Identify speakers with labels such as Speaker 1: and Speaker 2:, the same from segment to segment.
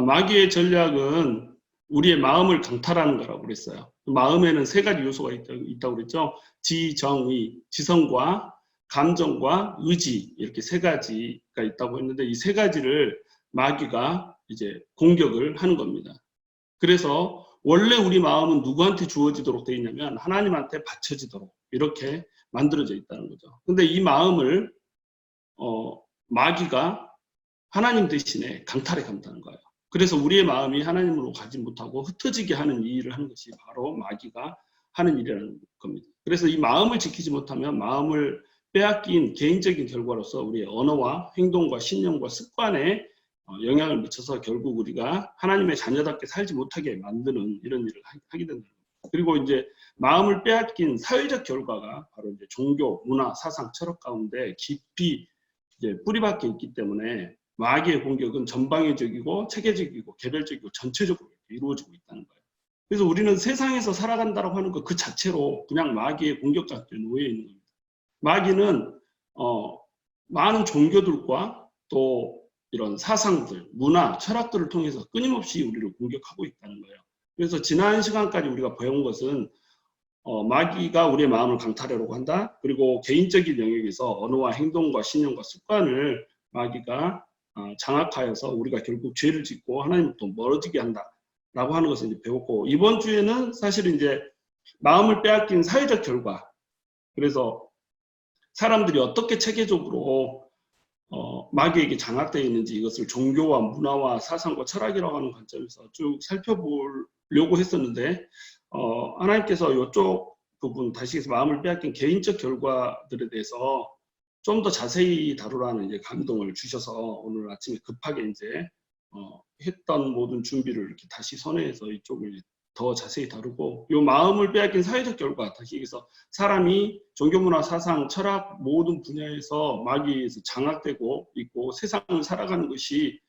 Speaker 1: 마귀의 전략은 우리의 마음을 강탈하는 거라고 그랬어요. 마음에는 세 가지 요소가 있다고 그랬죠. 지정의, 지성과 감정과 의지, 이렇게 세 가지가 있다고 했는데 이 세 가지를 마귀가 이제 공격을 하는 겁니다. 그래서 원래 우리 마음은 누구한테 주어지도록 되어 있냐면 하나님한테 바쳐지도록 이렇게 만들어져 있다는 거죠. 근데 이 마음을 마귀가 하나님 대신에 강탈해 간다는 거예요. 그래서 우리의 마음이 하나님으로 가지 못하고 흩어지게 하는 이 일을 하는 것이 바로 마귀가 하는 일이라는 겁니다. 그래서 이 마음을 지키지 못하면 마음을 빼앗긴 개인적인 결과로서 우리의 언어와 행동과 신념과 습관에 영향을 미쳐서 결국 우리가 하나님의 자녀답게 살지 못하게 만드는 이런 일을 하게 된다. 그리고 이제 마음을 빼앗긴 사회적 결과가 바로 이제 종교, 문화, 사상, 철학 가운데 깊이 이제 뿌리박혀 있기 때문에 마귀의 공격은 전방위적이고 체계적이고 개별적이고 전체적으로 이루어지고 있다는 거예요. 그래서 우리는 세상에서 살아간다고 하는 것 그 자체로 그냥 마귀의 공격 가운데 놓여 있는 겁니다. 마귀는 많은 종교들과 또 이런 사상들, 문화, 철학들을 통해서 끊임없이 우리를 공격하고 있다는 거예요. 그래서 지난 시간까지 우리가 배운 것은 마귀가 우리의 마음을 강탈하려고 한다. 그리고 개인적인 영역에서 언어와 행동과 신념과 습관을 마귀가 장악하여서 우리가 결국 죄를 짓고 하나님부터 멀어지게 한다라고 하는 것을 이제 배웠고, 이번 주에는 사실은 이제 마음을 빼앗긴 사회적 결과, 그래서 사람들이 어떻게 체계적으로 마귀에게 장악되어 있는지 이것을 종교와 문화와 사상과 철학이라고 하는 관점에서 쭉 살펴보려고 했었는데 하나님께서 이쪽 부분 다시 해서 마음을 빼앗긴 개인적 결과들에 대해서 좀 더 자세히 다루라는 이제 감동을 주셔서 오늘 아침에 급하게 이제 했던 모든 준비를 이렇게 다시 선회해서 이쪽을 더 자세히 다루고, 이 마음을 빼앗긴 사회적 결과, 다시 얘기해서 사람이 종교문화, 사상, 철학 모든 분야에서 마귀에서 장악되고 있고 세상을 살아가는 것이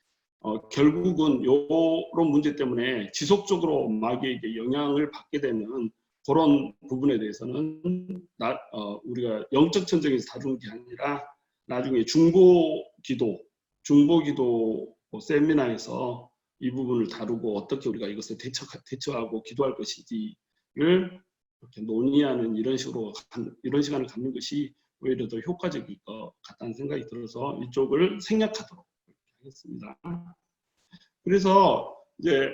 Speaker 1: 결국은 이런 문제 때문에 지속적으로 마귀에게 영향을 받게 되는 그런 부분에 대해서는 우리가 영적 전쟁에서 다루는 게 아니라 나중에 중보기도 세미나에서 이 부분을 다루고 어떻게 우리가 이것을 대처하고 기도할 것인지를 이렇게 논의하는 이런 시간을 갖는 것이 오히려 더 효과적일 것 같다는 생각이 들어서 이쪽을 생략하도록 하겠습니다. 그래서 이제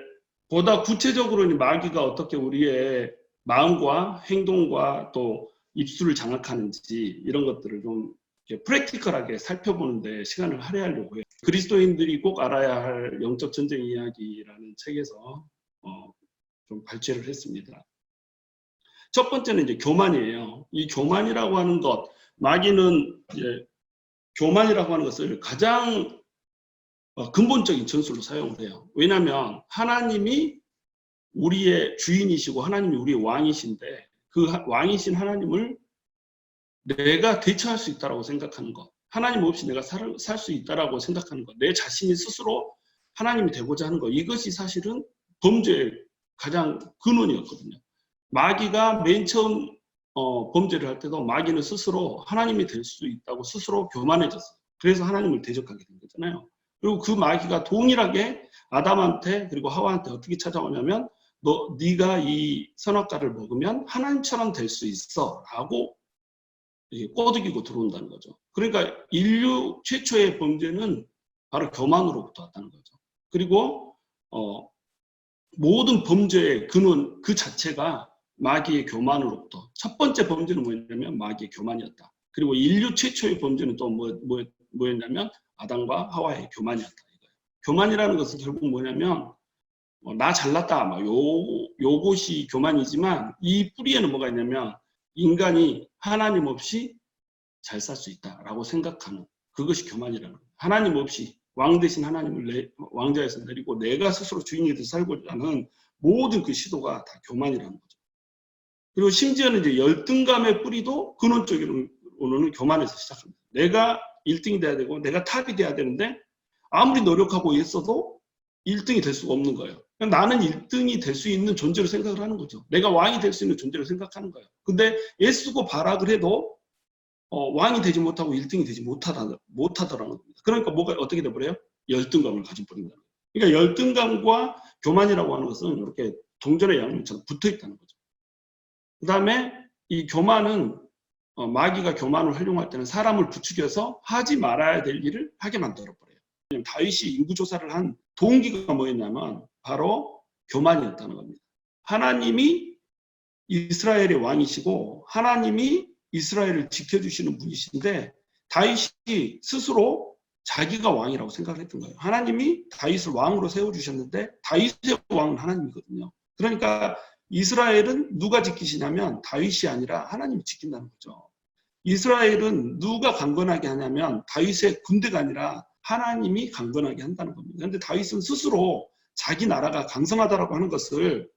Speaker 1: 보다 구체적으로 마귀가 어떻게 우리의 마음과 행동과 또 입술을 장악하는지 이런 것들을 좀 프랙티컬하게 살펴보는데 시간을 할애하려고 해요. 그리스도인들이 꼭 알아야 할 영적 전쟁 이야기라는 책에서 좀 발췌를 했습니다. 첫 번째는 이제 교만이에요. 이 교만이라고 하는 것, 마귀는 이제 교만이라고 하는 것을 가장 근본적인 전술로 사용을 해요. 왜냐하면 하나님이 우리의 주인이시고 하나님이 우리의 왕이신데 그 왕이신 하나님을 내가 대처할 수 있다고 생각하는 것, 하나님 없이 내가 살 수 있다고 생각하는 것, 내 자신이 스스로 하나님이 되고자 하는 것, 이것이 사실은 범죄의 가장 근원이었거든요. 마귀가 맨 처음 범죄를 할 때도 마귀는 스스로 하나님이 될 수 있다고 스스로 교만해졌어요. 그래서 하나님을 대적하게 된 거잖아요. 그리고 그 마귀가 동일하게 아담한테 그리고 하와한테 어떻게 찾아오냐면 네가 이 선악과를 먹으면 하나님처럼 될 수 있어 라고 꼬드기고 들어온다는 거죠. 그러니까 인류 최초의 범죄는 바로 교만으로부터 왔다는 거죠. 그리고 모든 범죄의 근원 그 자체가 마귀의 교만으로부터, 첫 번째 범죄는 뭐였냐면 마귀의 교만이었다. 그리고 인류 최초의 범죄는 또 뭐였냐면 아담과 하와의 교만이었다. 이거예요. 교만이라는 것은 결국 뭐냐면 나 잘났다 요것이 교만이지만 이 뿌리에는 뭐가 있냐면 인간이 하나님 없이 잘 살 수 있다라고 생각하는 그것이 교만이라는 거예요. 하나님 없이 왕 대신 하나님을 왕좌에서 내리고 내가 스스로 주인이 돼서 살고자 하는 모든 그 시도가 다 교만이라는 거죠. 그리고 심지어는 이제 열등감의 뿌리도 근원적으로는 교만에서 시작합니다. 내가 1등이 돼야 되고 내가 탑이 돼야 되는데 아무리 노력하고 있어도 1등이 될 수가 없는 거예요. 나는 1등이 될 수 있는 존재로 생각을 하는 거죠. 내가 왕이 될 수 있는 존재로 생각하는 거예요. 근데 애쓰고 발악을 해도 왕이 되지 못하고 1등이 되지 못하더라는 겁니다. 그러니까 뭐가 어떻게 돼버려요? 열등감을 가져버린다는 거예요. 그러니까 열등감과 교만이라고 하는 것은 이렇게 동전의 양면처럼 붙어 있다는 거죠. 그 다음에 이 교만은 마귀가 교만을 활용할 때는 사람을 부추겨서 하지 말아야 될 일을 하게 만들어버려요. 다윗이 인구조사를 한 동기가 뭐였냐면 바로 교만이었다는 겁니다. 하나님이 이스라엘의 왕이시고 하나님이 이스라엘을 지켜주시는 분이신데 다윗이 스스로 자기가 왕이라고 생각을 했던 거예요. 하나님이 다윗을 왕으로 세워주셨는데 다윗의 왕은 하나님이거든요. 그러니까 이스라엘은 누가 지키시냐면 다윗이 아니라 하나님이 지킨다는 거죠. 이스라엘은 누가 강건하게 하냐면 다윗의 군대가 아니라 하나님이 강건하게 한다는 겁니다. 그런데 다윗은 스스로 자기 나라가 강성하다라고 하는 것을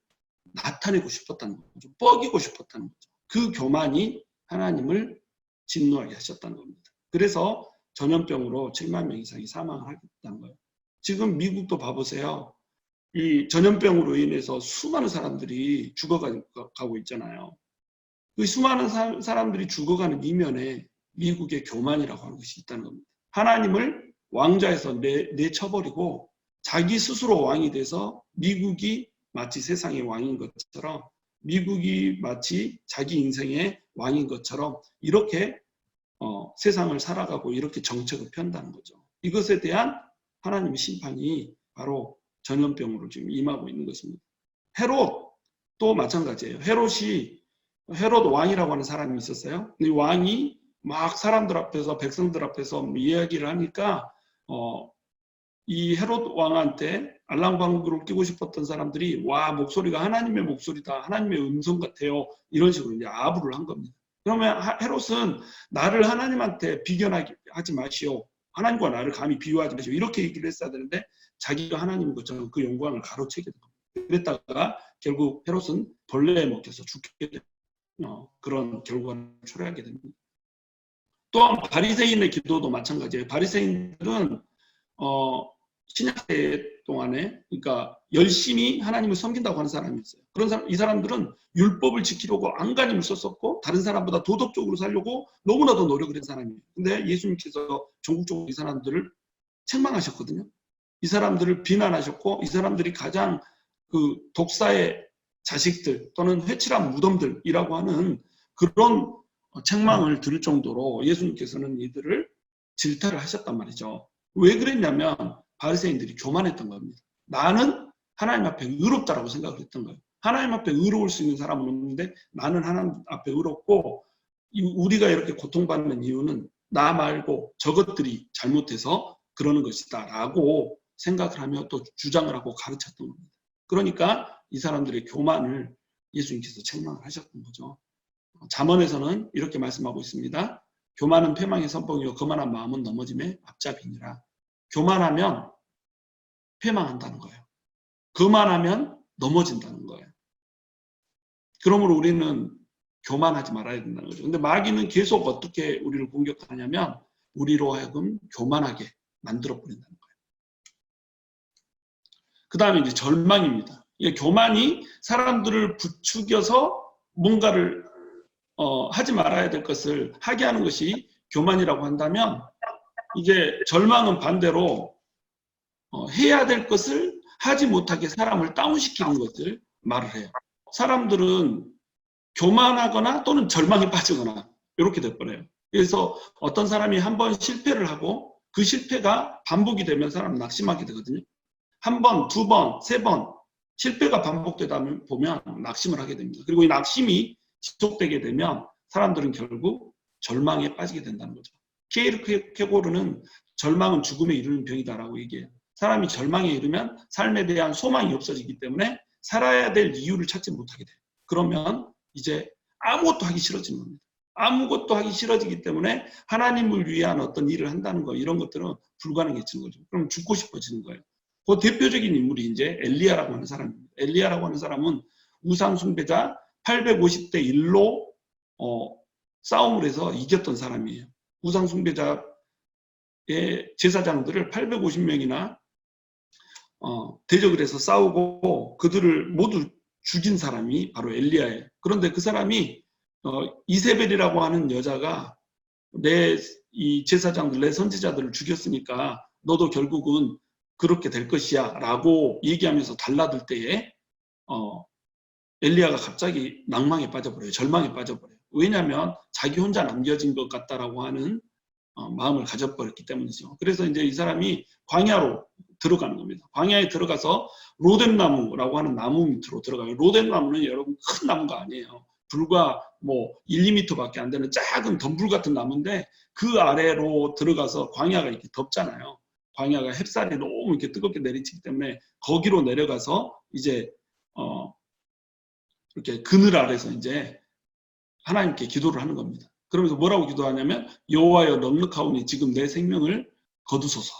Speaker 1: 나타내고 싶었다는 거죠. 뻐기고 싶었다는 거죠. 그 교만이 하나님을 진노하게 하셨다는 겁니다. 그래서 전염병으로 7만 명 이상이 사망을 하겠다는 거예요. 지금 미국도 봐보세요. 이 전염병으로 인해서 수많은 사람들이 죽어가고 있잖아요. 그 수많은 사람들이 죽어가는 이면에 미국의 교만이라고 하는 것이 있다는 겁니다. 하나님을 왕좌에서 내쳐버리고 자기 스스로 왕이 돼서 미국이 마치 세상의 왕인 것처럼 미국이 마치 자기 인생의 왕인 것처럼 이렇게 세상을 살아가고 이렇게 정책을 편다는 거죠. 이것에 대한 하나님의 심판이 바로 전염병으로 지금 임하고 있는 것입니다. 헤롯도 마찬가지예요. 헤롯 왕이라고 하는 사람이 있었어요. 이 왕이 막 사람들 앞에서 백성들 앞에서 이야기를 하니까 이 헤롯 왕한테 알랑방구를 끼고 싶었던 사람들이 와 목소리가 하나님의 목소리다, 하나님의 음성 같아요, 이런 식으로 이제 아부를 한 겁니다. 그러면 헤롯은 나를 하나님한테 비견하지 마시오, 하나님과 나를 감히 비유하지 마시오, 이렇게 얘기를 했어야 되는데 자기가 하나님인 것처럼 그 영광을 가로채게 된 겁니다. 그랬다가 결국 헤롯은 벌레에 먹혀서 죽게 된 그런 결과를 초래하게 됩니다. 또한 바리새인의 기도도 마찬가지예요. 바리새인들은 신약시대 동안에 그러니까 열심히 하나님을 섬긴다고 하는 사람이 있어요. 이 사람들은 율법을 지키려고 안간힘을 썼었고 다른 사람보다 도덕적으로 살려고 너무나도 노력을 한 사람이에요. 근데 예수님께서 전국적으로 이 사람들을 책망하셨거든요. 이 사람들을 비난하셨고 이 사람들이 가장 그 독사의 자식들 또는 회칠한 무덤들이라고 하는 그런 책망을 들을 정도로 예수님께서는 이들을 질타를 하셨단 말이죠. 왜 그랬냐면 바리새인들이 교만했던 겁니다. 나는 하나님 앞에 의롭다라고 생각을 했던 거예요. 하나님 앞에 의로울 수 있는 사람은 없는데 나는 하나님 앞에 의롭고 우리가 이렇게 고통받는 이유는 나 말고 저것들이 잘못해서 그러는 것이다 라고 생각을 하며 또 주장을 하고 가르쳤던 겁니다. 그러니까 이 사람들의 교만을 예수님께서 책망을 하셨던 거죠. 잠언에서는 이렇게 말씀하고 있습니다. 교만은 패망의 선봉이요 거만한 마음은 넘어짐의 앞잡이니라. 교만하면 패망한다는 거예요. 거만하면 넘어진다는 거예요. 그러므로 우리는 교만하지 말아야 된다는 거죠. 근데 마귀는 계속 어떻게 우리를 공격하냐면 우리로 하여금 교만하게 만들어 버린다는 거예요. 그 다음에 이제 절망입니다. 이게 교만이 사람들을 부추겨서 뭔가를 하지 말아야 될 것을 하게 하는 것이 교만이라고 한다면 이제 절망은 반대로 해야 될 것을 하지 못하게 사람을 다운시키는 것을 말을 해요. 사람들은 교만하거나 또는 절망에 빠지거나 이렇게 돼버려요. 그래서 어떤 사람이 한번 실패를 하고 그 실패가 반복이 되면 사람은 낙심하게 되거든요. 한 번, 두 번, 세 번 실패가 반복되다 보면 낙심을 하게 됩니다. 그리고 이 낙심이 지속되게 되면 사람들은 결국 절망에 빠지게 된다는 거죠. 키에르케고르는 절망은 죽음에 이르는 병이다라고 얘기해요. 사람이 절망에 이르면 삶에 대한 소망이 없어지기 때문에 살아야 될 이유를 찾지 못하게 돼요. 그러면 이제 아무것도 하기 싫어지는 겁니다. 아무것도 하기 싫어지기 때문에 하나님을 위한 어떤 일을 한다는 거 이런 것들은 불가능해지는 거죠. 그럼 죽고 싶어지는 거예요. 그 대표적인 인물이 이제 엘리야라고 하는 사람입니다. 엘리야라고 하는 사람은 우상 숭배자 850대 1로 싸움을 해서 이겼던 사람이에요. 우상 숭배자의 제사장들을 850명이나 대적을 해서 싸우고 그들을 모두 죽인 사람이 바로 엘리야예요. 그런데 그 사람이 이세벨이라고 하는 여자가 이 제사장들, 내 선지자들을 죽였으니까 너도 결국은 그렇게 될 것이야 라고 얘기하면서 달라들 때에 엘리야가 갑자기 낭망에 빠져버려요. 절망에 빠져버려요. 왜냐하면 자기 혼자 남겨진 것 같다라고 하는 마음을 가져버렸기 때문이죠. 그래서 이제 이 사람이 광야로 들어가는 겁니다. 광야에 들어가서 로뎀나무라고 하는 나무 밑으로 들어가요. 로뎀나무는 여러분 큰 나무가 아니에요. 불과 뭐 1, 2m밖에 안 되는 작은 덤불 같은 나무인데 그 아래로 들어가서 광야가 이렇게 덥잖아요. 광야가 햇살이 너무 이렇게 뜨겁게 내리치기 때문에 거기로 내려가서 이제 이렇게 그늘 아래서 이제 하나님께 기도를 하는 겁니다. 그러면서 뭐라고 기도하냐면 여호와여 넉넉하오니 지금 내 생명을 거두소서.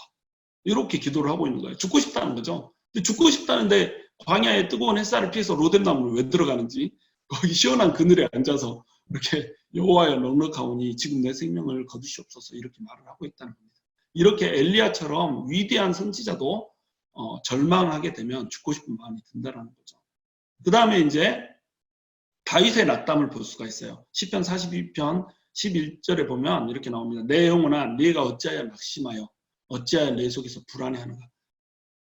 Speaker 1: 이렇게 기도를 하고 있는 거예요. 죽고 싶다는 거죠. 근데 죽고 싶다는데 광야에 뜨거운 햇살을 피해서 로뎀나무를 왜 들어가는지 거기 시원한 그늘에 앉아서 이렇게 여호와여 넉넉하오니 지금 내 생명을 거두시옵소서 이렇게 말을 하고 있다는 겁니다. 이렇게 엘리야처럼 위대한 선지자도 절망하게 되면 죽고 싶은 마음이 든다는 거죠. 그 다음에 이제 다윗의 낙담을 볼 수가 있어요. 시편 42편 11절에 보면 이렇게 나옵니다. 내 영혼아 네가 어찌하여 낙심하여 어찌하여 내 속에서 불안해하는가.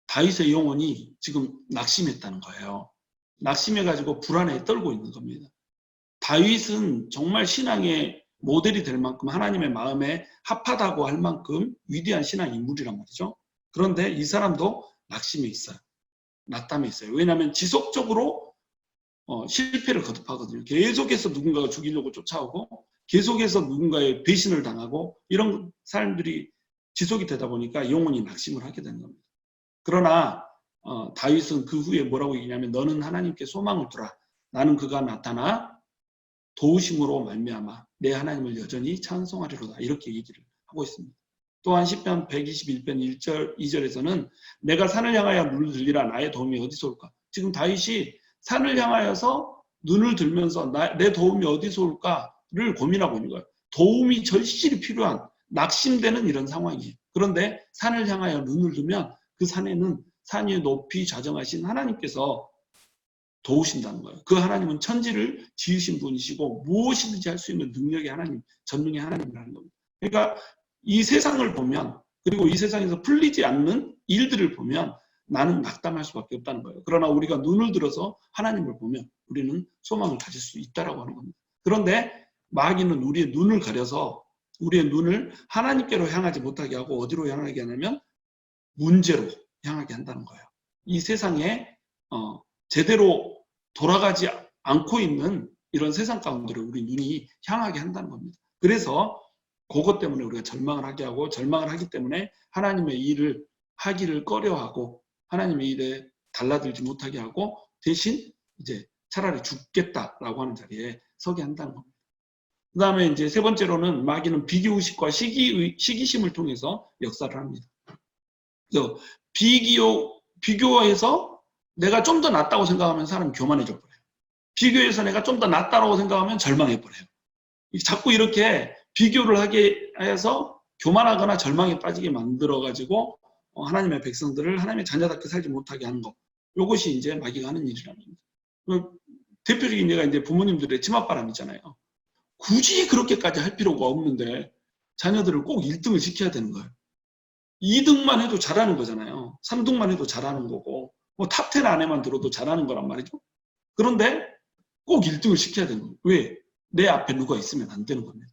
Speaker 1: 다윗의 영혼이 지금 낙심했다는 거예요. 낙심해가지고 불안에 떨고 있는 겁니다. 다윗은 정말 신앙의 모델이 될 만큼 하나님의 마음에 합하다고 할 만큼 위대한 신앙 인물이란 말이죠. 그런데 이 사람도 낙심해 있어요. 낙담해 있어요. 왜냐하면 지속적으로 실패를 거듭하거든요. 계속해서 누군가가 죽이려고 쫓아오고 계속해서 누군가의 배신을 당하고 이런 사람들이 지속이 되다 보니까 영혼이 낙심을 하게 되는 겁니다. 그러나 다윗은 그 후에 뭐라고 얘기냐면 너는 하나님께 소망을 두라. 나는 그가 나타나 도우심으로 말미암아 내 하나님을 여전히 찬송하리로다. 이렇게 얘기를 하고 있습니다. 또한 시편 121편 1절 2절에서는 내가 산을 향하여 눈을 들리라 나의 도움이 어디서 올까. 지금 다윗이 산을 향하여서 눈을 들면서 내 도움이 어디서 올까를 고민하고 있는 거예요. 도움이 절실히 필요한 낙심되는 이런 상황이에요. 그런데 산을 향하여 눈을 들면 그 산에는 산 위에 높이 좌정하신 하나님께서 도우신다는 거예요. 그 하나님은 천지를 지으신 분이시고 무엇이든지 할 수 있는 능력의 하나님, 전능의 하나님이라는 겁니다. 그러니까 이 세상을 보면 그리고 이 세상에서 풀리지 않는 일들을 보면 나는 낙담할 수밖에 없다는 거예요. 그러나 우리가 눈을 들어서 하나님을 보면 우리는 소망을 가질 수 있다라고 하는 겁니다. 그런데 마귀는 우리의 눈을 가려서 우리의 눈을 하나님께로 향하지 못하게 하고 어디로 향하게 하냐면 문제로 향하게 한다는 거예요. 이 세상에 제대로 돌아가지 않고 있는 이런 세상 가운데로 우리 눈이 향하게 한다는 겁니다. 그래서 그것 때문에 우리가 절망을 하게 하고 절망을 하기 때문에 하나님의 일을 하기를 꺼려하고 하나님의 일에 달라들지 못하게 하고 대신 이제 차라리 죽겠다라고 하는 자리에 서게 한다는 겁니다. 그 다음에 이제 세 번째로는 마귀는 비교의식과 시기심을 통해서 역사를 합니다. 그래서 비교해서 내가 좀 더 낫다고 생각하면 사람이 교만해져 버려요. 비교해서 내가 좀 더 낫다고 생각하면 절망해 버려요. 자꾸 이렇게 비교를 하게 해서 교만하거나 절망에 빠지게 만들어가지고 하나님의 백성들을 하나님의 자녀답게 살지 못하게 하는 것. 이것이 이제 마귀가 하는 일이랍니다. 대표적인 예가 이제 부모님들의 치맛바람이잖아요. 굳이 그렇게까지 할 필요가 없는데 자녀들을 꼭 1등을 시켜야 되는 거예요. 2등만 해도 잘하는 거잖아요. 3등만 해도 잘하는 거고 뭐 탑10 안에만 들어도 잘하는 거란 말이죠. 그런데 꼭 1등을 시켜야 되는 거예요. 왜? 내 앞에 누가 있으면 안 되는 겁니다.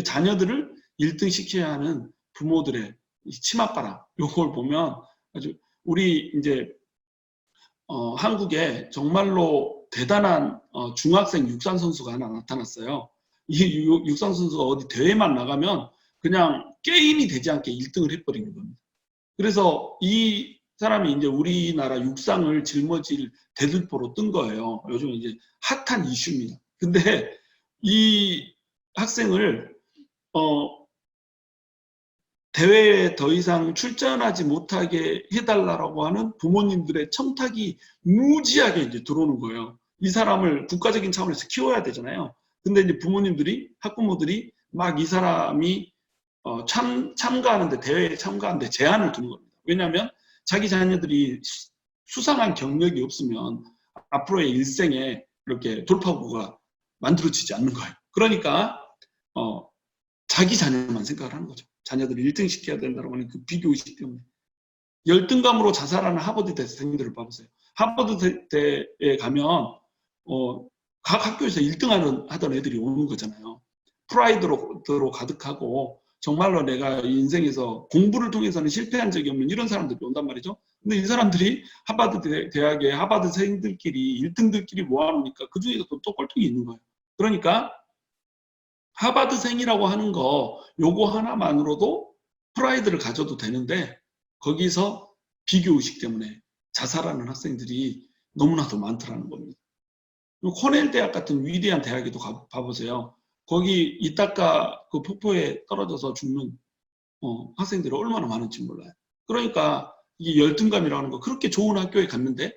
Speaker 1: 자녀들을 1등 시켜야 하는 부모들의 치맛바람 요걸 보면 아주 우리 이제 한국에 정말로 대단한 중학생 육상 선수가 하나 나타났어요. 이 육상 선수가 어디 대회만 나가면 그냥 게임이 되지 않게 1등을 해버리는 겁니다. 그래서 이 사람이 이제 우리나라 육상을 짊어질 대들보로 뜬 거예요. 요즘 이제 핫한 이슈입니다. 근데 이 학생을 대회에 더 이상 출전하지 못하게 해달라고 하는 부모님들의 청탁이 무지하게 이제 들어오는 거예요. 이 사람을 국가적인 차원에서 키워야 되잖아요. 근데 이제 부모님들이, 학부모들이 막 이 사람이 참가하는데, 대회에 참가하는데 제한을 두는 겁니다. 왜냐하면 자기 자녀들이 수상한 경력이 없으면 앞으로의 일생에 이렇게 돌파구가 만들어지지 않는 거예요. 그러니까 자기 자녀만 생각을 하는 거죠. 자녀들을 1등 시켜야 된다고 하는 그 비교의식 때문에. 열등감으로 자살하는 하버드 대생들을 봐보세요. 하버드 대에 가면 각 학교에서 1등 하던 애들이 오는 거잖아요. 프라이드로 가득하고 정말로 내가 인생에서 공부를 통해서는 실패한 적이 없는 이런 사람들이 온단 말이죠. 근데 이 사람들이 하버드 대학의 하버드생들끼리 1등들끼리 모아놓으니까 그 중에서 또 꼴등이 있는 거예요. 그러니까 하버드생이라고 하는 거 요거 하나만으로도 프라이드를 가져도 되는데 거기서 비교의식 때문에 자살하는 학생들이 너무나도 많더라는 겁니다. 코넬 대학 같은 위대한 대학에도 가보세요. 거기 이타카 그 폭포에 떨어져서 죽는 학생들이 얼마나 많은지 몰라요. 그러니까 이 열등감이라는 거 그렇게 좋은 학교에 갔는데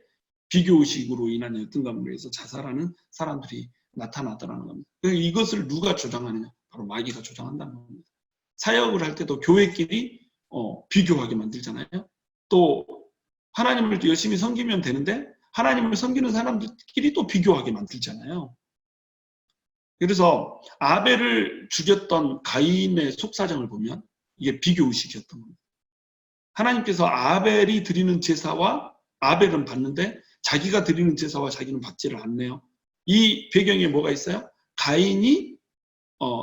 Speaker 1: 비교의식으로 인한 열등감으로 해서 자살하는 사람들이 나타나더라는 겁니다. 이것을 누가 조장하느냐? 바로 마귀가 조장한다는 겁니다. 사역을 할 때도 교회끼리 비교하게 만들잖아요. 또 하나님을 열심히 섬기면 되는데 하나님을 섬기는 사람들끼리 또 비교하게 만들잖아요. 그래서 아벨을 죽였던 가인의 속사정을 보면 이게 비교의식이었던 겁니다. 하나님께서 아벨이 드리는 제사와 아벨은 받는데 자기가 드리는 제사와 자기는 받지를 않네요. 이 배경에 뭐가 있어요? 가인이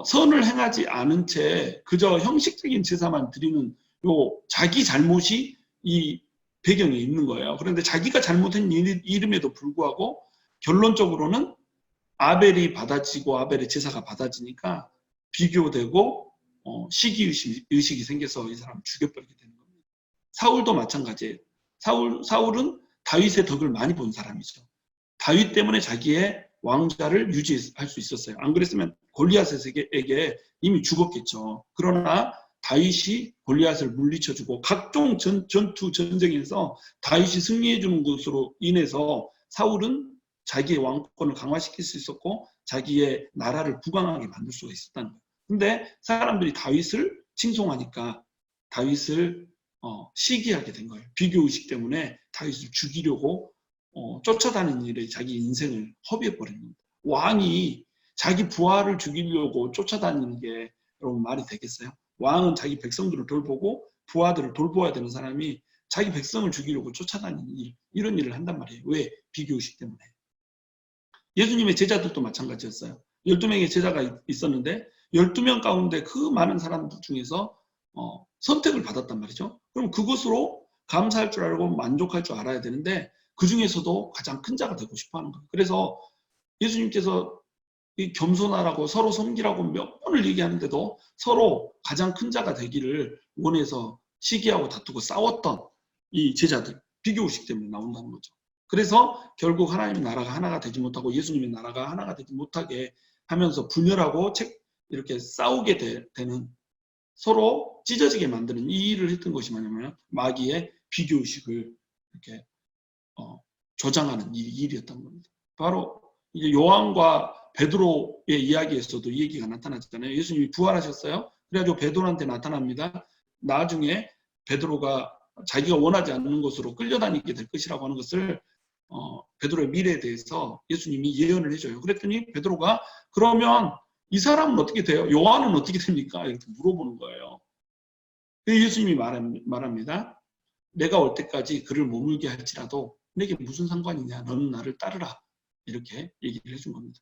Speaker 1: 선을 행하지 않은 채 그저 형식적인 제사만 드리는 요 자기 잘못이 이 배경에 있는 거예요. 그런데 자기가 잘못한 일임에도 불구하고 결론적으로는 아벨이 받아지고 아벨의 제사가 받아지니까 비교되고 시기의식이 생겨서 이 사람을 죽여버리게 되는 겁니다. 사울도 마찬가지예요. 사울은 다윗의 덕을 많이 본 사람이죠. 다윗 때문에 자기의 왕자를 유지할 수 있었어요. 안 그랬으면 골리앗에게 이미 죽었겠죠. 그러나 다윗이 골리앗을 물리쳐주고 각종 전투 전쟁에서 다윗이 승리해주는 것으로 인해서 사울은 자기의 왕권을 강화시킬 수 있었고 자기의 나라를 부강하게 만들 수가 있었다는 거예요. 근데 사람들이 다윗을 칭송하니까 다윗을 시기하게 된 거예요. 비교의식 때문에 다윗을 죽이려고 쫓아다니는 일에 자기 인생을 허비해버린 겁니다. 왕이 자기 부하를 죽이려고 쫓아다니는 게 여러분 말이 되겠어요? 왕은 자기 백성들을 돌보고 부하들을 돌보아야 되는 사람이 자기 백성을 죽이려고 쫓아다니는 일, 이런 일을 한단 말이에요. 왜? 비교의식 때문에. 예수님의 제자들도 마찬가지였어요. 12명의 제자가 있었는데 12명 가운데 그 많은 사람들 중에서 선택을 받았단 말이죠. 그럼 그것으로 감사할 줄 알고 만족할 줄 알아야 되는데 그 중에서도 가장 큰 자가 되고 싶어 하는 거예요. 그래서 예수님께서 이 겸손하라고 서로 섬기라고 몇 번을 얘기하는데도 서로 가장 큰 자가 되기를 원해서 시기하고 다투고 싸웠던 이 제자들, 비교의식 때문에 나온다는 거죠. 그래서 결국 하나님의 나라가 하나가 되지 못하고 예수님의 나라가 하나가 되지 못하게 하면서 분열하고 이렇게 싸우게 되는 서로 찢어지게 만드는 이 일을 했던 것이 뭐냐면 마귀의 비교의식을 이렇게 조장하는 일이었던 겁니다. 바로 이제 요한과 베드로의 이야기에서도 이 얘기가 나타났잖아요. 예수님이 부활하셨어요. 그래가지고 베드로한테 나타납니다. 나중에 베드로가 자기가 원하지 않는 곳으로 끌려다니게 될 것이라고 하는 것을 베드로의 미래에 대해서 예수님이 예언을 해줘요. 그랬더니 베드로가 그러면 이 사람은 어떻게 돼요? 요한은 어떻게 됩니까? 이렇게 물어보는 거예요. 예수님이 말합니다. 내가 올 때까지 그를 머물게 할지라도 내게 무슨 상관이냐? 너는 나를 따르라. 이렇게 얘기를 해준 겁니다.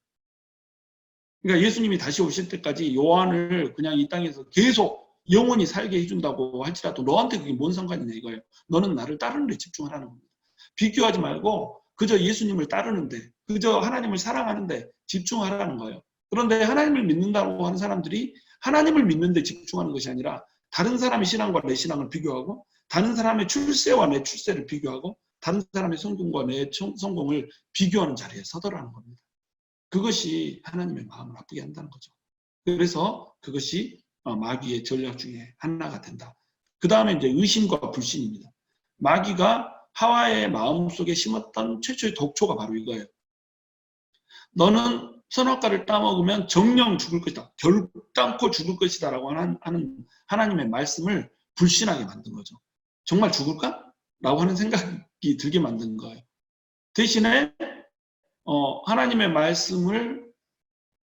Speaker 1: 그러니까 예수님이 다시 오실 때까지 요한을 그냥 이 땅에서 계속 영원히 살게 해준다고 할지라도 너한테 그게 뭔 상관이냐 이거예요. 너는 나를 따르는 데 집중하라는 겁니다. 비교하지 말고 그저 예수님을 따르는데 그저 하나님을 사랑하는데 집중하라는 거예요. 그런데 하나님을 믿는다고 하는 사람들이 하나님을 믿는 데 집중하는 것이 아니라 다른 사람의 신앙과 내 신앙을 비교하고 다른 사람의 출세와 내 출세를 비교하고 다른 사람의 성공과 내 성공을 비교하는 자리에 서더라는 겁니다. 그것이 하나님의 마음을 아프게 한다는 거죠. 그래서 그것이 마귀의 전략 중에 하나가 된다. 그 다음에 이제 의심과 불신입니다. 마귀가 하와의 마음속에 심었던 최초의 독초가 바로 이거예요. 너는 선악과를 따먹으면 정령 죽을 것이다. 결단코 죽을 것이다 라고 하는 하나님의 말씀을 불신하게 만든 거죠. 정말 죽을까? 라고 하는 생각이 들게 만든 거예요. 대신에 하나님의 말씀을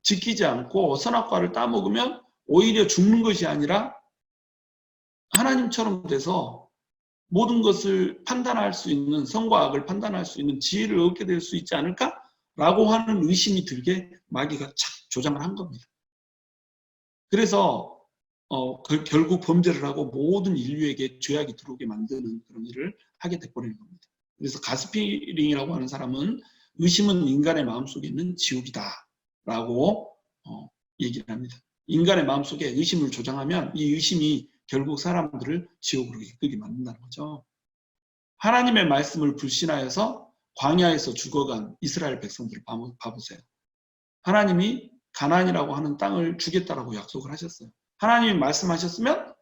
Speaker 1: 지키지 않고 선악과를 따먹으면 오히려 죽는 것이 아니라 하나님처럼 돼서 모든 것을 판단할 수 있는, 선과 악을 판단할 수 있는 지혜를 얻게 될 수 있지 않을까라고 하는 의심이 들게 마귀가 착 조장을 한 겁니다. 그래서 결국 범죄를 하고 모든 인류에게 죄악이 들어오게 만드는 그런 일을 하게 돼버리는 겁니다. 그래서 가스피링이라고 하는 사람은 의심은 인간의 마음속에 있는 지옥이다라고 얘기를 합니다. 인간의 마음속에 의심을 조장하면 이 의심이 결국 사람들을 지옥으로 이끌게 만든다는 거죠. 하나님의 말씀을 불신하여서 광야에서 죽어간 이스라엘 백성들을 봐보세요. 하나님이 가나안이라고 하는 땅을 주겠다라고 약속을 하셨어요. 하나님이 말씀하셨으면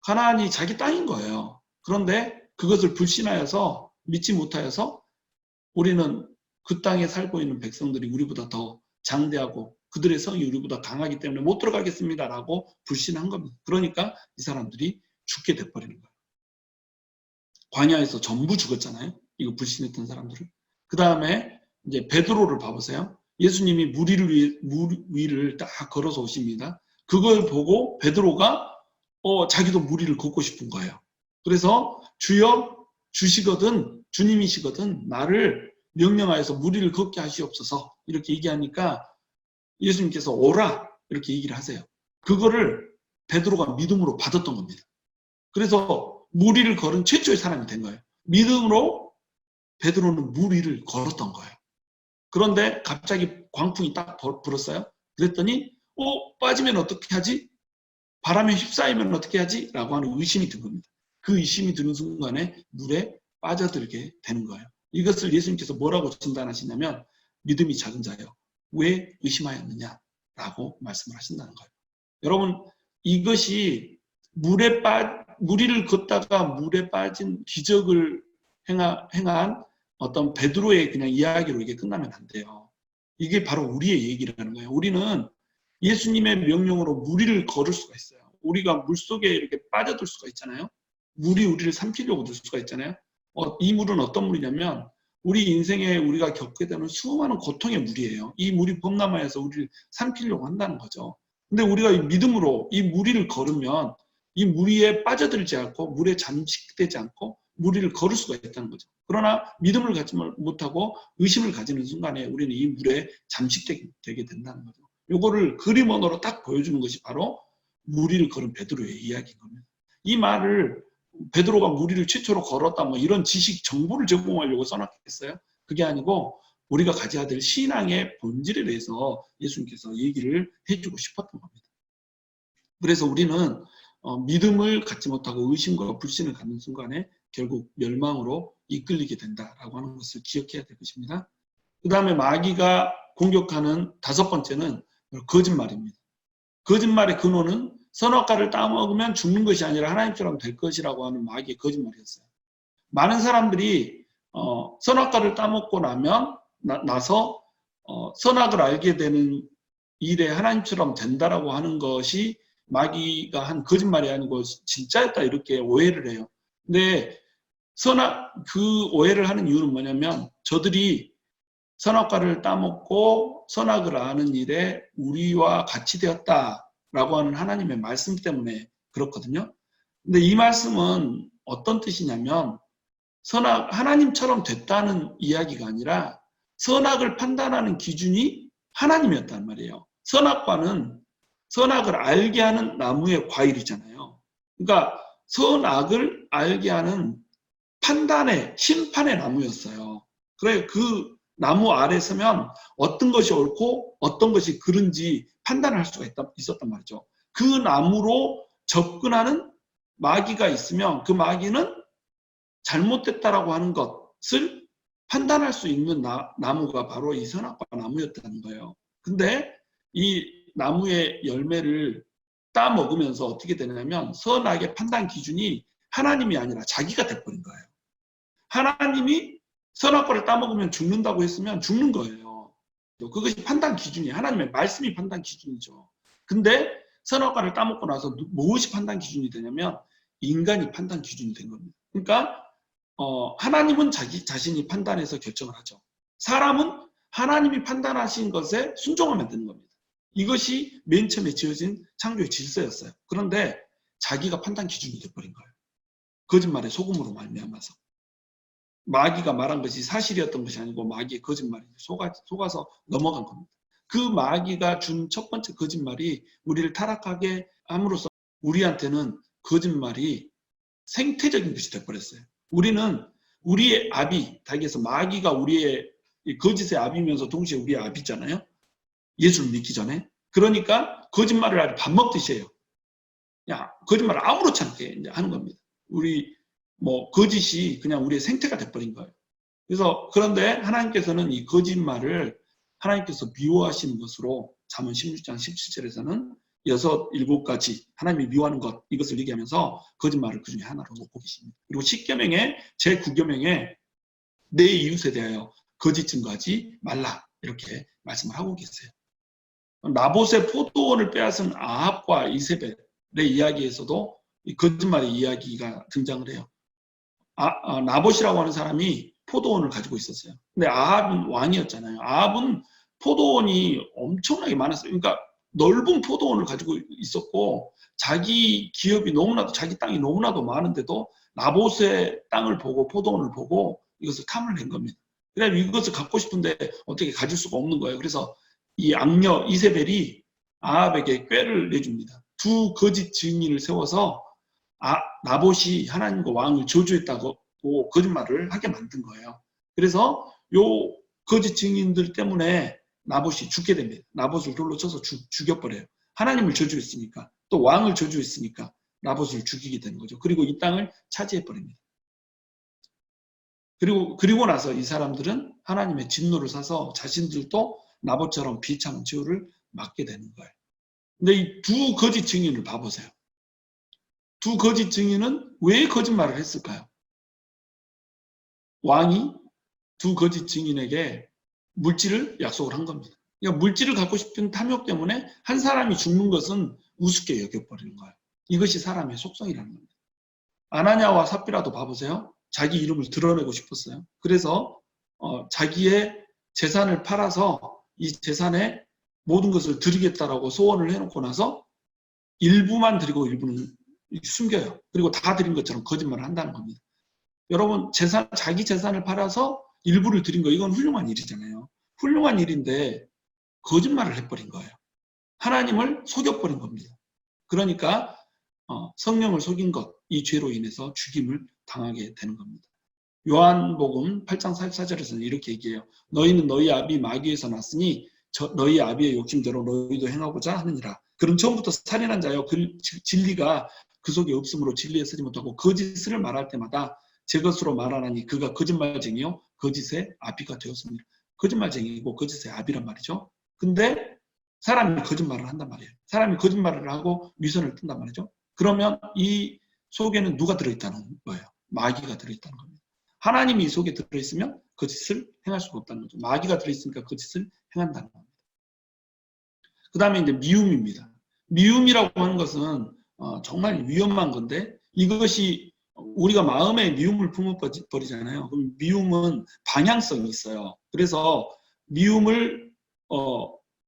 Speaker 1: 가나안이 자기 땅인 거예요. 그런데 그것을 불신하여서 믿지 못하여서 우리는 그 땅에 살고 있는 백성들이 우리보다 더 장대하고 그들의 성이 우리보다 강하기 때문에 못 들어가겠습니다라고 불신한 겁니다. 그러니까 이 사람들이 죽게 돼버리는 거예요. 광야에서 전부 죽었잖아요. 이거 불신했던 사람들을. 그 다음에 이제 베드로를 봐보세요. 예수님이 물 위를 딱 걸어서 오십니다. 그걸 보고 베드로가 자기도 물 위를 걷고 싶은 거예요. 그래서 주여 주시거든 주님이시거든 나를 명령하여서 물 위를 걷게 하시옵소서 이렇게 얘기하니까 예수님께서 오라 이렇게 얘기를 하세요. 그거를 베드로가 믿음으로 받았던 겁니다. 그래서 물 위를 걸은 최초의 사람이 된 거예요. 믿음으로 베드로는 물 위를 걸었던 거예요. 그런데 갑자기 광풍이 딱 불었어요. 그랬더니 빠지면 어떻게 하지? 바람에 휩싸이면 어떻게 하지? 라고 하는 의심이 든 겁니다. 그 의심이 드는 순간에 물에 빠져들게 되는 거예요. 이것을 예수님께서 뭐라고 진단하시냐면 믿음이 작은 자여 왜 의심하였느냐 라고 말씀을 하신다는 거예요. 여러분 이것이 물 위를 걷다가 물에 빠진 기적을 행한 어떤 베드로의 그냥 이야기로 이게 끝나면 안 돼요. 이게 바로 우리의 얘기라는 거예요. 우리는 예수님의 명령으로 물 위를 걸을 수가 있어요. 우리가 물속에 이렇게 빠져들 수가 있잖아요. 물이 우리를 삼키려고 들 수가 있잖아요. 이 물은 어떤 물이냐면 우리 인생에 우리가 겪게 되는 수많은 고통의 물이에요. 이 물이 범람하여서 우리를 삼키려고 한다는 거죠. 근데 우리가 이 믿음으로 이 물 위를 걸으면 이 물 위에 빠져들지 않고 물에 잠식되지 않고 물 위를 걸을 수가 있다는 거죠. 그러나 믿음을 갖지 못하고 의심을 가지는 순간에 우리는 이 물에 잠식되게 된다는 거죠. 이거를 그림 언어로 딱 보여주는 것이 바로 물 위를 걸은 베드로의 이야기인 겁니다. 이 말을 베드로가 물 위를 최초로 걸었다 뭐 이런 지식 정보를 제공하려고 써놨겠어요? 그게 아니고 우리가 가져야 될 신앙의 본질에 대해서 예수님께서 얘기를 해주고 싶었던 겁니다. 그래서 우리는 믿음을 갖지 못하고 의심과 불신을 갖는 순간에 결국 멸망으로 이끌리게 된다라고 하는 것을 기억해야 될 것입니다. 그 다음에 마귀가 공격하는 다섯 번째는 거짓말입니다. 거짓말의 근원은 선악과를 따먹으면 죽는 것이 아니라 하나님처럼 될 것이라고 하는 마귀의 거짓말이었어요. 많은 사람들이 선악과를 따먹고 나서 선악을 알게 되는 일에 하나님처럼 된다라고 하는 것이 마귀가 한 거짓말이 아니고 진짜였다 이렇게 오해를 해요. 근데 그 오해를 하는 이유는 뭐냐면 저들이 선악과를 따먹고 선악을 아는 일에 우리와 같이 되었다라고 하는 하나님의 말씀 때문에 그렇거든요. 근데 이 말씀은 어떤 뜻이냐면 하나님처럼 됐다는 이야기가 아니라 선악을 판단하는 기준이 하나님이었단 말이에요. 선악과는 선악을 알게 하는 나무의 과일이잖아요. 그러니까 선악을 알게 하는 판단의 심판의 나무였어요. 그래 그 나무 아래 서면 어떤 것이 옳고 어떤 것이 그른지 판단할 수가 있었단 말이죠. 그 나무로 접근하는 마귀가 있으면 그 마귀는 잘못됐다라고 하는 것을 판단할 수 있는 나무가 바로 이 선악과 나무였다는 거예요. 근데 이 나무의 열매를 따 먹으면서 어떻게 되냐면 선악의 판단 기준이 하나님이 아니라 자기가 돼버린 거예요. 하나님이 선악과를 따먹으면 죽는다고 했으면 죽는 거예요. 그것이 판단 기준이에요. 하나님의 말씀이 판단 기준이죠. 근데 선악과를 따먹고 나서 무엇이 판단 기준이 되냐면 인간이 판단 기준이 된 겁니다. 그러니까 하나님은 자기 자신이 판단해서 결정을 하죠. 사람은 하나님이 판단하신 것에 순종하면 되는 겁니다. 이것이 맨 처음에 지어진 창조의 질서였어요. 그런데 자기가 판단 기준이 돼버린 거예요. 거짓말의 소금으로 말미암아서. 마귀가 말한 것이 사실이었던 것이 아니고 마귀의 거짓말이 속아서 넘어간 겁니다. 그 마귀가 준 첫 번째 거짓말이 우리를 타락하게 함으로써 우리한테는 거짓말이 생태적인 것이 되어버렸어요. 우리는 우리의 아비, 다기에서 마귀가 우리의 거짓의 아비면서 동시에 우리의 아비잖아요. 예수를 믿기 전에. 그러니까 거짓말을 아주 밥 먹듯이 해요. 야, 거짓말을 아무렇지 않게 이제 하는 겁니다. 우리 거짓이 그냥 우리의 생태가 돼버린 거예요. 그래서 그런데 하나님께서는 이 거짓말을 하나님께서 미워하시는 것으로 잠언 16장 17절에서는 6, 7가지 하나님이 미워하는 것 이것을 얘기하면서 거짓말을 그 중에 하나로 놓고 계십니다. 그리고 10계명의 제9계명에 내 이웃에 대하여 거짓 증거하지 말라 이렇게 말씀을 하고 계세요. 나봇의 포도원을 빼앗은 아합과 이세벨의 이야기에서도 이 거짓말의 이야기가 등장을 해요. 나봇이라고 하는 사람이 포도원을 가지고 있었어요. 근데 아합은 왕이었잖아요. 아합은 포도원이 엄청나게 많았어요. 그러니까 넓은 포도원을 가지고 있었고 자기 기업이 너무나도 자기 땅이 너무나도 많은데도 나봇의 땅을 보고 포도원을 보고 이것을 탐을 낸 겁니다. 그래서 이것을 갖고 싶은데 어떻게 가질 수가 없는 거예요. 그래서 이 악녀 이세벨이 아합에게 꾀를 내줍니다. 두 거짓 증인을 세워서 나봇이 하나님과 왕을 저주했다고 거짓말을 하게 만든 거예요. 그래서 요 거짓 증인들 때문에 나봇이 죽게 됩니다. 나봇을 돌로 쳐서 죽여버려요. 하나님을 저주했으니까 또 왕을 저주했으니까 나봇을 죽이게 되는 거죠. 그리고 이 땅을 차지해버립니다. 그리고 나서 이 사람들은 하나님의 진노를 사서 자신들도 나봇처럼 비참한 최후를 맞게 되는 거예요. 근데 이 두 거짓 증인을 봐보세요. 두 거짓 증인은 왜 거짓말을 했을까요? 왕이 두 거짓 증인에게 물질을 약속을 한 겁니다. 그러니까 물질을 갖고 싶은 탐욕 때문에 한 사람이 죽는 것은 우습게 여겨버리는 거예요. 이것이 사람의 속성이라는 겁니다. 아나니아와 삽비라도 봐보세요. 자기 이름을 드러내고 싶었어요. 그래서 자기의 재산을 팔아서 이 재산에 모든 것을 드리겠다라고 소원을 해놓고 나서 일부만 드리고 일부는 숨겨요. 그리고 다 드린 것처럼 거짓말을 한다는 겁니다. 여러분 자기 재산을 팔아서 일부를 드린 거 이건 훌륭한 일이잖아요. 훌륭한 일인데 거짓말을 해버린 거예요. 하나님을 속여버린 겁니다. 그러니까 성령을 속인 것, 이 죄로 인해서 죽임을 당하게 되는 겁니다. 요한복음 8장 44절에서는 이렇게 얘기해요. 너희는 너희 아비 마귀에서 났으니 너희 아비의 욕심대로 너희도 행하고자 하느니라. 그럼 처음부터 살인한 자여 진리가 그 속에 없으므로 진리에 서지 못하고 거짓을 말할 때마다 제 것으로 말하나니 그가 거짓말쟁이요 거짓의 아비가 되었습니다. 거짓말쟁이고 거짓의 아비란 말이죠. 근데 사람이 거짓말을 한단 말이에요. 사람이 거짓말을 하고 위선을 뜬단 말이죠. 그러면 이 속에는 누가 들어있다는 거예요? 마귀가 들어있다는 겁니다. 하나님이 이 속에 들어있으면 거짓을 행할 수가 없다는 거죠. 마귀가 들어있으니까 거짓을 행한다는 겁니다. 그 다음에 이제 미움입니다. 미움이라고 하는 것은 정말 위험한 건데 이것이 우리가 마음에 미움을 품어버리잖아요. 그럼 미움은 방향성이 있어요. 그래서 미움을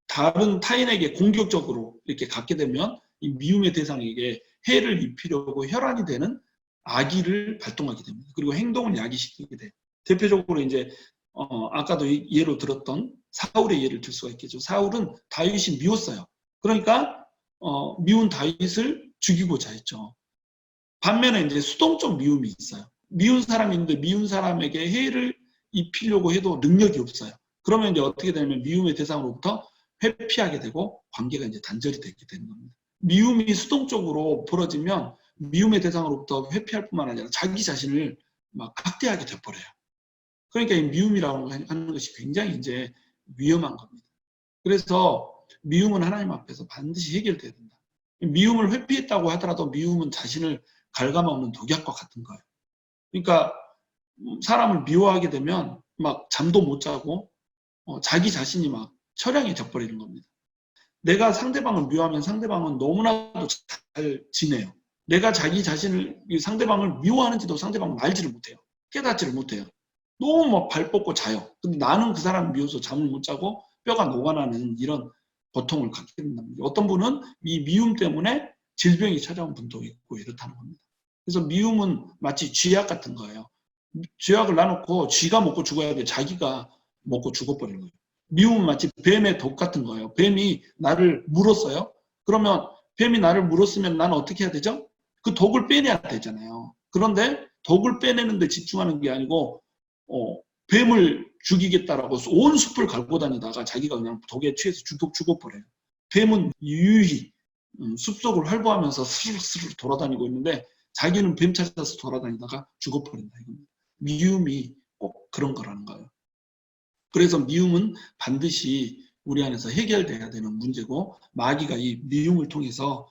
Speaker 1: 다른 타인에게 공격적으로 이렇게 갖게 되면 이 미움의 대상에게 해를 입히려고 혈안이 되는 악의를 발동하게 됩니다. 그리고 행동을 야기시키게 돼요. 대표적으로 이제 아까도 예로 들었던 사울의 예를 들 수가 있겠죠. 사울은 다윗이 미웠어요. 그러니까 미운 다윗을 죽이고자 했죠. 반면에 이제 수동적 미움이 있어요. 미운 사람이 있는데 미운 사람에게 해를 입히려고 해도 능력이 없어요. 그러면 이제 어떻게 되냐면 미움의 대상으로부터 회피하게 되고 관계가 이제 단절이 되게 되는 겁니다. 미움이 수동적으로 벌어지면 미움의 대상으로부터 회피할 뿐만 아니라 자기 자신을 막 학대하게 돼버려요. 그러니까 이 미움이라고 하는 것이 굉장히 이제 위험한 겁니다. 그래서 미움은 하나님 앞에서 반드시 해결돼야 된다. 미움을 회피했다고 하더라도 미움은 자신을 갉아먹는 독약과 같은 거예요. 그러니까 사람을 미워하게 되면 막 잠도 못 자고 자기 자신이 막 처량해져 버리는 겁니다. 내가 상대방을 미워하면 상대방은 너무나도 잘 지내요. 내가 자기 자신을 상대방을 미워하는지도 상대방은 알지를 못해요. 깨닫지를 못해요. 너무 막 발 뻗고 자요. 근데 나는 그 사람을 미워서 잠을 못 자고 뼈가 녹아나는 이런 고통을 갖게 된답니다. 어떤 분은 이 미움 때문에 질병이 찾아온 분도 있고 이렇다는 겁니다. 그래서 미움은 마치 쥐약 같은 거예요. 쥐약을 놔놓고 쥐가 먹고 죽어야 돼. 자기가 먹고 죽어버리는 거예요. 미움은 마치 뱀의 독 같은 거예요. 뱀이 나를 물었어요. 그러면 뱀이 나를 물었으면 나는 어떻게 해야 되죠? 그 독을 빼내야 되잖아요. 그런데 독을 빼내는 데 집중하는 게 아니고 뱀을 죽이겠다라고 온 숲을 갈고 다니다가 자기가 그냥 독에 취해서 죽어버려요. 뱀은 유유히 숲속을 활보하면서 스르륵 돌아다니고 있는데 자기는 뱀 찾아서 돌아다니다가 죽어버린다. 이겁니다. 미움이 꼭 그런 거라는 거예요. 그래서 미움은 반드시 우리 안에서 해결돼야 되는 문제고 마귀가 이 미움을 통해서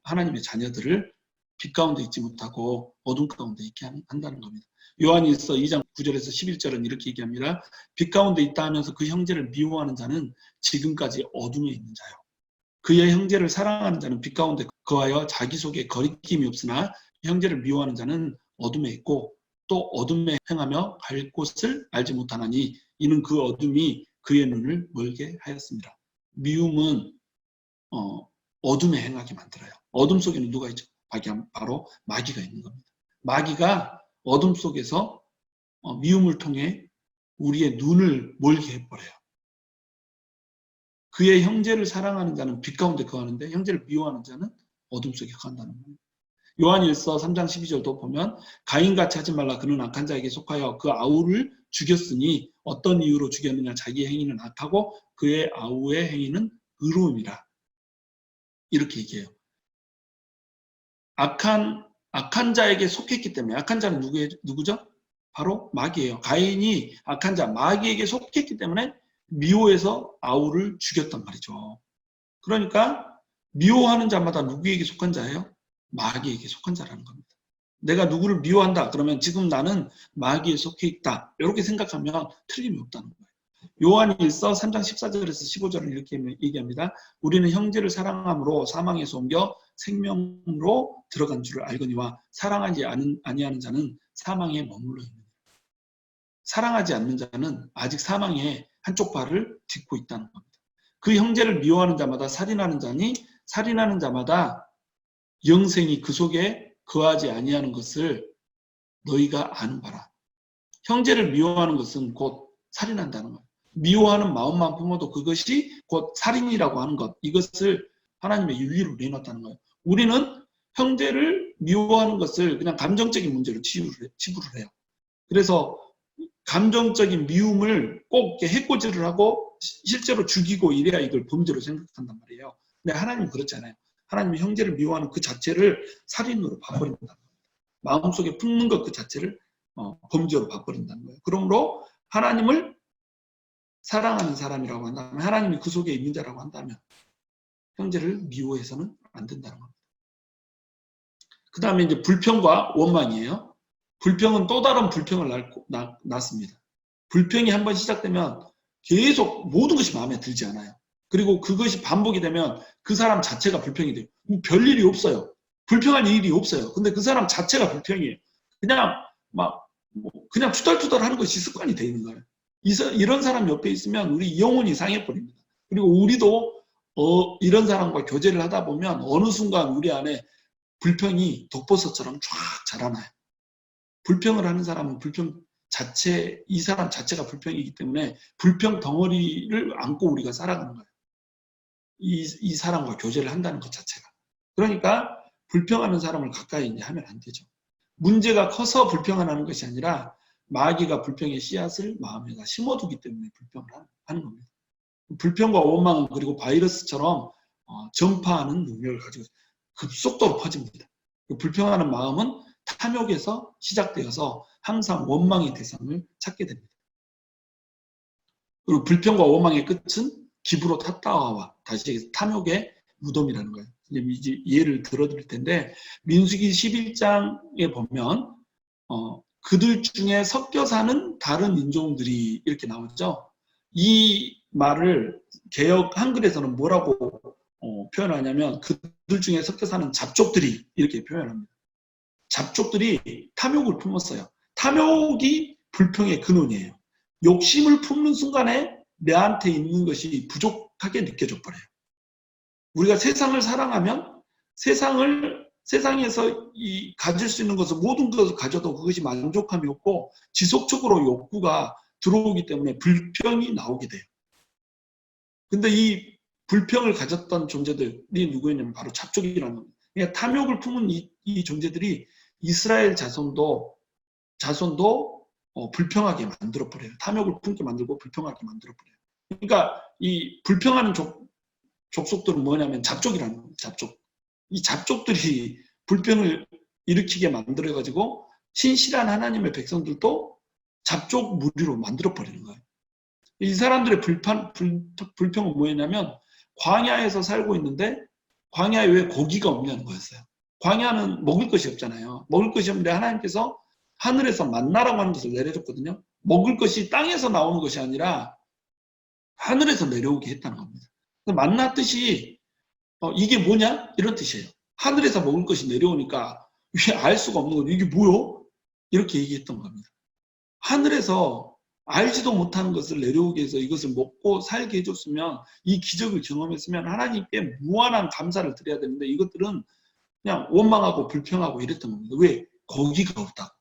Speaker 1: 하나님의 자녀들을 빛 가운데 있지 못하고 어둠 가운데 있게 한다는 겁니다. 요한일서 2장 9절에서 11절은 이렇게 얘기합니다. 빛 가운데 있다 하면서 그 형제를 미워하는 자는 지금까지 어둠에 있는 자요. 그의 형제를 사랑하는 자는 빛 가운데 거하여 자기 속에 거리낌이 없으나 형제를 미워하는 자는 어둠에 있고 또 어둠에 행하며 갈 곳을 알지 못하나니 이는 그 어둠이 그의 눈을 멀게 하였습니다. 미움은 어둠에 행하게 만들어요. 어둠 속에는 누가 있죠? 바로 마귀가 있는 겁니다. 마귀가 어둠 속에서 미움을 통해 우리의 눈을 멀게 해버려요. 그의 형제를 사랑하는 자는 빛 가운데 거하는데 형제를 미워하는 자는 어둠 속에 거한다는 거예요. 요한일서 3장 12절도 보면 가인같이 하지 말라. 그는 악한 자에게 속하여 그 아우를 죽였으니 어떤 이유로 죽였느냐. 자기의 행위는 악하고 그의 아우의 행위는 의로움이라. 이렇게 얘기해요. 악한 자에게 속했기 때문에. 악한 자는 누구죠? 바로 마귀예요. 가인이 악한 자 마귀에게 속했기 때문에 미워해서 아우를 죽였단 말이죠. 그러니까 미워하는 자마다 누구에게 속한 자예요? 마귀에게 속한 자라는 겁니다. 내가 누구를 미워한다 그러면 지금 나는 마귀에 속해 있다. 이렇게 생각하면 틀림이 없다는 거예요. 요한일서 3장 14절에서 15절을 이렇게 얘기합니다. 우리는 형제를 사랑함으로 사망에서 옮겨 생명으로 들어간 줄을 알거니와 사랑하지 아니하는 자는 사망에 머물러 있느니라. 사랑하지 않는 자는 아직 사망의 한쪽 발을 딛고 있다는 겁니다. 그 형제를 미워하는 자마다 살인하는 자니 살인하는 자마다 영생이 그 속에 거하지 아니하는 것을 너희가 아는 바라. 형제를 미워하는 것은 곧 살인한다는 거예요. 미워하는 마음만 품어도 그것이 곧 살인이라고 하는 것. 이것을 하나님의 윤리로 내놨다는 거예요. 우리는 형제를 미워하는 것을 그냥 감정적인 문제로 치부를 해요. 그래서 감정적인 미움을 꼭 이렇게 해코지를 하고 실제로 죽이고 이래야 이걸 범죄로 생각한단 말이에요. 근데 하나님은 그렇지 않아요. 하나님은 형제를 미워하는 그 자체를 살인으로 봐버린다는 겁니다. 마음속에 품는 것 그 자체를 범죄로 봐버린다는 거예요. 그러므로 하나님을 사랑하는 사람이라고 한다면, 하나님이 그 속에 있는 자라고 한다면 형제를 미워해서는 안 된다는 겁니다. 그 다음에 이제 불평과 원망이에요. 불평은 또 다른 불평을 낳습니다. 불평이 한번 시작되면 계속 모든 것이 마음에 들지 않아요. 그리고 그것이 반복이 되면 그 사람 자체가 불평이 돼요. 별일이 없어요. 불평할 일이 없어요. 근데 그 사람 자체가 불평이에요. 그냥 그냥 투덜투덜 하는 것이 습관이 되어 있는 거예요. 이런 사람 옆에 있으면 우리 영혼이 상해버립니다. 그리고 우리도 이런 사람과 교제를 하다 보면 어느 순간 우리 안에 불평이 독버섯처럼 쫙 자라나요. 불평을 하는 사람은 이 사람 자체가 불평이기 때문에 불평 덩어리를 안고 우리가 살아가는 거예요. 이 사람과 교제를 한다는 것 자체가. 그러니까 불평하는 사람을 가까이 이제 하면 안 되죠. 문제가 커서 불평하는 것이 아니라 마귀가 불평의 씨앗을 마음에다 심어두기 때문에 불평을 하는 겁니다. 불평과 원망은 그리고 바이러스처럼 전파하는 능력을 가지고 급속도로 퍼집니다. 불평하는 마음은 탐욕에서 시작되어서 항상 원망의 대상을 찾게 됩니다. 그리고 불평과 원망의 끝은 기브로 탔다와 다시 탐욕의 무덤이라는 거예요. 이제 예를 들어드릴 텐데 민수기 11장에 보면 그들 중에 섞여 사는 다른 인종들이 이렇게 나오죠. 이 말을 개역 한글에서는 뭐라고 표현하냐면 그들 중에 섞여 사는 잡족들이 이렇게 표현합니다. 잡족들이 탐욕을 품었어요. 탐욕이 불평의 근원이에요. 욕심을 품는 순간에 내한테 있는 것이 부족하게 느껴져 버려요. 우리가 세상을 사랑하면 세상을 세상에서 가질 수 있는 것을 모든 것을 가져도 그것이 만족함이 없고 지속적으로 욕구가 들어오기 때문에 불평이 나오게 돼요. 근데 이 불평을 가졌던 존재들이 누구였냐면 바로 잡족이라는 겁니다. 그러니까 탐욕을 품은 이 존재들이 이스라엘 자손도 불평하게 만들어버려요. 탐욕을 품게 만들고 불평하게 만들어버려요. 그러니까 이 불평하는 족속들은 뭐냐면 잡족이라는 겁니다. 잡족. 이 잡족들이 불평을 일으키게 만들어가지고 신실한 하나님의 백성들도 잡족 무리로 만들어버리는 거예요. 이 사람들의 불평은 뭐였냐면 광야에서 살고 있는데 광야에 왜 고기가 없냐는 거였어요. 광야는 먹을 것이 없잖아요. 먹을 것이 없는데 하나님께서 하늘에서 만나라고 하는 것을 내려줬거든요. 먹을 것이 땅에서 나오는 것이 아니라 하늘에서 내려오게 했다는 겁니다. 만나 뜻이 이게 뭐냐? 이런 뜻이에요. 하늘에서 먹을 것이 내려오니까 왜 알 수가 없는 거예요. 이게 뭐요? 이렇게 얘기했던 겁니다. 하늘에서 알지도 못하는 것을 내려오게 해서 이것을 먹고 살게 해줬으면, 이 기적을 경험했으면 하나님께 무한한 감사를 드려야 되는데 이것들은 그냥 원망하고 불평하고 이랬던 겁니다. 왜? 고기가 없다.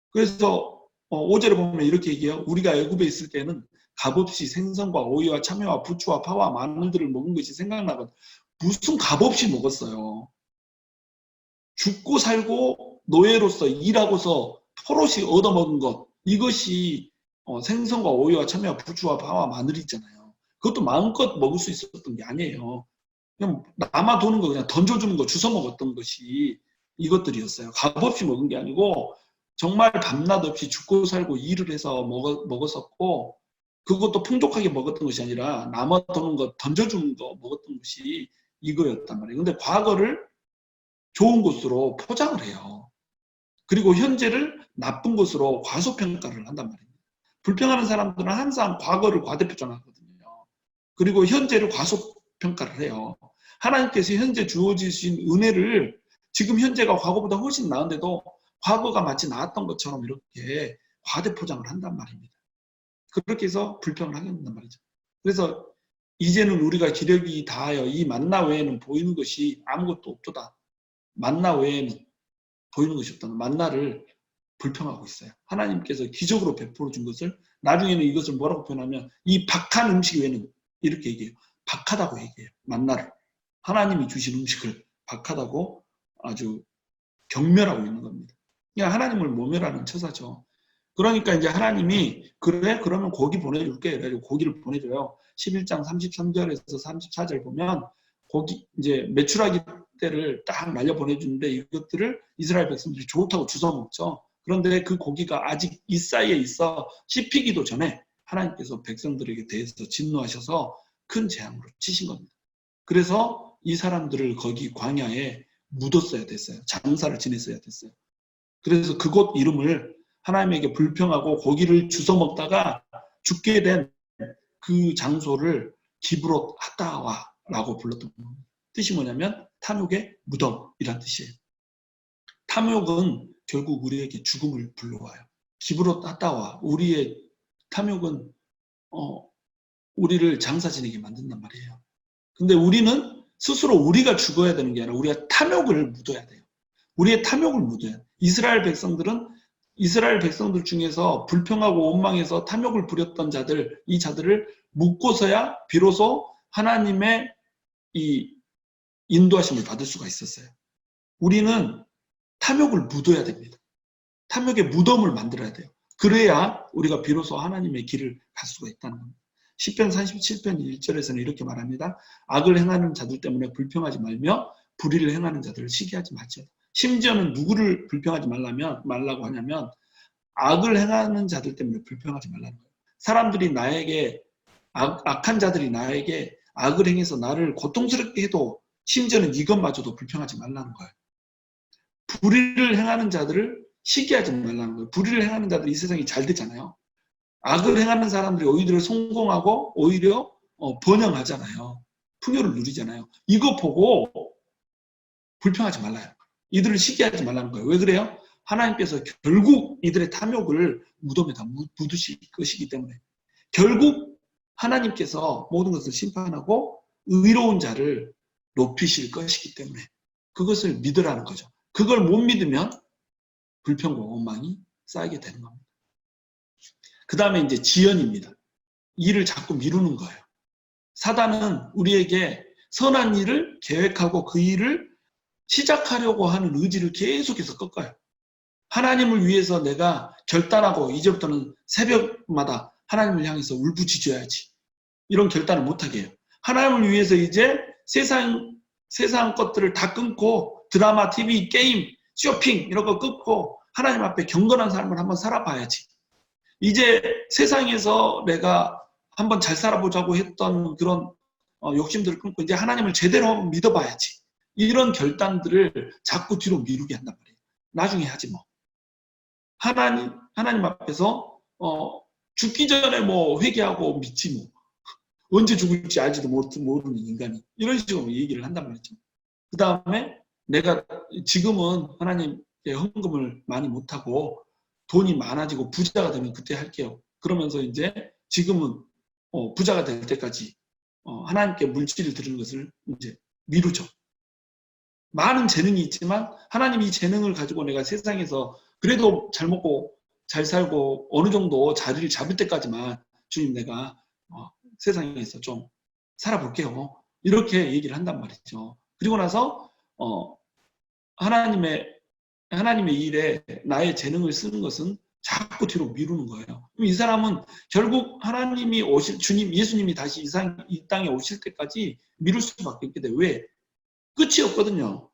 Speaker 1: 그래서 5절에 보면 이렇게 얘기해요. 우리가 애굽에 있을 때는 값없이 생선과 오이와 참외와 부추와 파와 마늘들을 먹은 것이 생각나거든. 무슨 값없이 먹었어요. 죽고 살고 노예로서 일하고서 토롯이 얻어먹은 것, 이것이 생선과 오이와 참외와 부추와 파와 마늘이 있잖아요. 그것도 마음껏 먹을 수 있었던 게 아니에요. 그냥 남아도는 거 그냥 던져주는 거 주워 먹었던 것이 이것들이었어요. 값없이 먹은 게 아니고 정말 밤낮 없이 죽고 살고 일을 해서 먹었었고, 그것도 풍족하게 먹었던 것이 아니라 남아도는 거 던져주는 거 먹었던 것이 이거였단 말이에요. 근데 과거를 좋은 것으로 포장을 해요. 그리고 현재를 나쁜 것으로 과소평가를 한단 말입니다. 불평하는 사람들은 항상 과거를 과대표장하거든요. 그리고 현재를 과소평가를 해요. 하나님께서 현재 주어지신 은혜를 지금 현재가 과거보다 훨씬 나은데도 과거가 마치 나았던 것처럼 이렇게 과대포장을 한단 말입니다. 그렇게 해서 불평을 하게 된단 말이죠. 그래서 이제는 우리가 기력이 다하여 이 만나 외에는 보이는 것이 아무것도 없도다. 만나 외에는 보이는 것이 없다는 만나를 불평하고 있어요. 하나님께서 기적으로 베풀어 준 것을 나중에는 이것을 뭐라고 표현하면 이 박한 음식 외에는 이렇게 얘기해요. 박하다고 얘기해요. 만나를. 하나님이 주신 음식을 박하다고 아주 경멸하고 있는 겁니다. 그냥 하나님을 모멸하는 처사죠. 그러니까 이제 하나님이 그래? 그러면 고기 보내줄게. 그래가지고 고기를 보내줘요. 11장 33절에서 34절 보면 고기 이제 메추라기 때를 딱 날려 보내주는데 이것들을 이스라엘 백성들이 좋다고 주워 먹죠. 그런데 그 고기가 아직 이 사이에 있어 씹히기도 전에 하나님께서 백성들에게 대해서 진노하셔서 큰 재앙으로 치신 겁니다. 그래서 이 사람들을 거기 광야에 묻었어야 됐어요. 장사를 지냈어야 됐어요. 그래서 그곳 이름을 하나님에게 불평하고 고기를 주워 먹다가 죽게 된 그 장소를 기브롯 하다와라고 불렀던 겁니다. 뜻이 뭐냐면 탐욕의 무덤이란 뜻이에요. 탐욕은 결국 우리에게 죽음을 불러와요. 기브롯 하다와, 우리의 탐욕은 우리를 장사 지내게 만든단 말이에요. 근데 우리는 스스로 우리가 죽어야 되는 게 아니라 우리가 탐욕을 묻어야 돼요. 우리의 탐욕을 묻어야 돼요. 이스라엘 백성들 중에서 불평하고 원망해서 탐욕을 부렸던 자들, 이 자들을 묻고서야 비로소 하나님의 이 인도하심을 받을 수가 있었어요. 우리는 탐욕을 묻어야 됩니다. 탐욕의 무덤을 만들어야 돼요. 그래야 우리가 비로소 하나님의 길을 갈 수가 있다는 겁니다. 시편 37편 1절에서는 이렇게 말합니다. 악을 행하는 자들 때문에 불평하지 말며 불의를 행하는 자들을 시기하지 말지어다. 심지어는 누구를 불평하지 말라고 하냐면 악을 행하는 자들 때문에 불평하지 말라는 거예요. 사람들이 나에게 악한 자들이 나에게 악을 행해서 나를 고통스럽게 해도 심지어는 이것마저도 불평하지 말라는 거예요. 불의를 행하는 자들을 시기하지 말라는 거예요. 불의를 행하는 자들이 이 세상이 잘 되잖아요. 악을 행하는 사람들이 오히려 성공하고 오히려 번영하잖아요. 풍요를 누리잖아요. 이거 보고 불평하지 말라요. 이들을 시기하지 말라는 거예요. 왜 그래요? 하나님께서 결국 이들의 탐욕을 무덤에다 묻으실 것이기 때문에 결국 하나님께서 모든 것을 심판하고 의로운 자를 높이실 것이기 때문에 그것을 믿으라는 거죠. 그걸 못 믿으면 불평과 원망이 쌓이게 되는 겁니다. 그 다음에 이제 지연입니다. 일을 자꾸 미루는 거예요. 사단은 우리에게 선한 일을 계획하고 그 일을 시작하려고 하는 의지를 계속해서 꺾어요. 하나님을 위해서 내가 결단하고 이제부터는 새벽마다 하나님을 향해서 울부짖어야지. 이런 결단을 못하게 해요. 하나님을 위해서 이제 세상 것들을 다 끊고 드라마, TV, 게임, 쇼핑 이런 거 끊고 하나님 앞에 경건한 삶을 한번 살아봐야지. 이제 세상에서 내가 한번 잘 살아보자고 했던 그런 욕심들을 끊고 이제 하나님을 제대로 한번 믿어봐야지. 이런 결단들을 자꾸 뒤로 미루게 한단 말이에요. 나중에 하지 뭐. 하나님 앞에서 죽기 전에 뭐 회개하고 믿지 뭐. 언제 죽을지 알지도 모르는 인간이 이런 식으로 얘기를 한단 말이죠. 그 다음에 내가 지금은 하나님께 헌금을 많이 못하고 돈이 많아지고 부자가 되면 그때 할게요. 그러면서 이제 지금은 부자가 될 때까지 하나님께 물질을 드리는 것을 이제 미루죠. 많은 재능이 있지만 하나님 이 재능을 가지고 내가 세상에서 그래도 잘 먹고 잘 살고 어느 정도 자리를 잡을 때까지만 주님 내가 세상에서 좀 살아볼게요. 이렇게 얘기를 한단 말이죠. 그리고 나서 하나님의 일에 나의 재능을 쓰는 것은 자꾸 뒤로 미루는 거예요. 그럼 이 사람은 결국 하나님이 예수님이 다시 이 땅에 오실 때까지 미룰 수밖에 없게 돼요. 왜? 끝이 없거든요.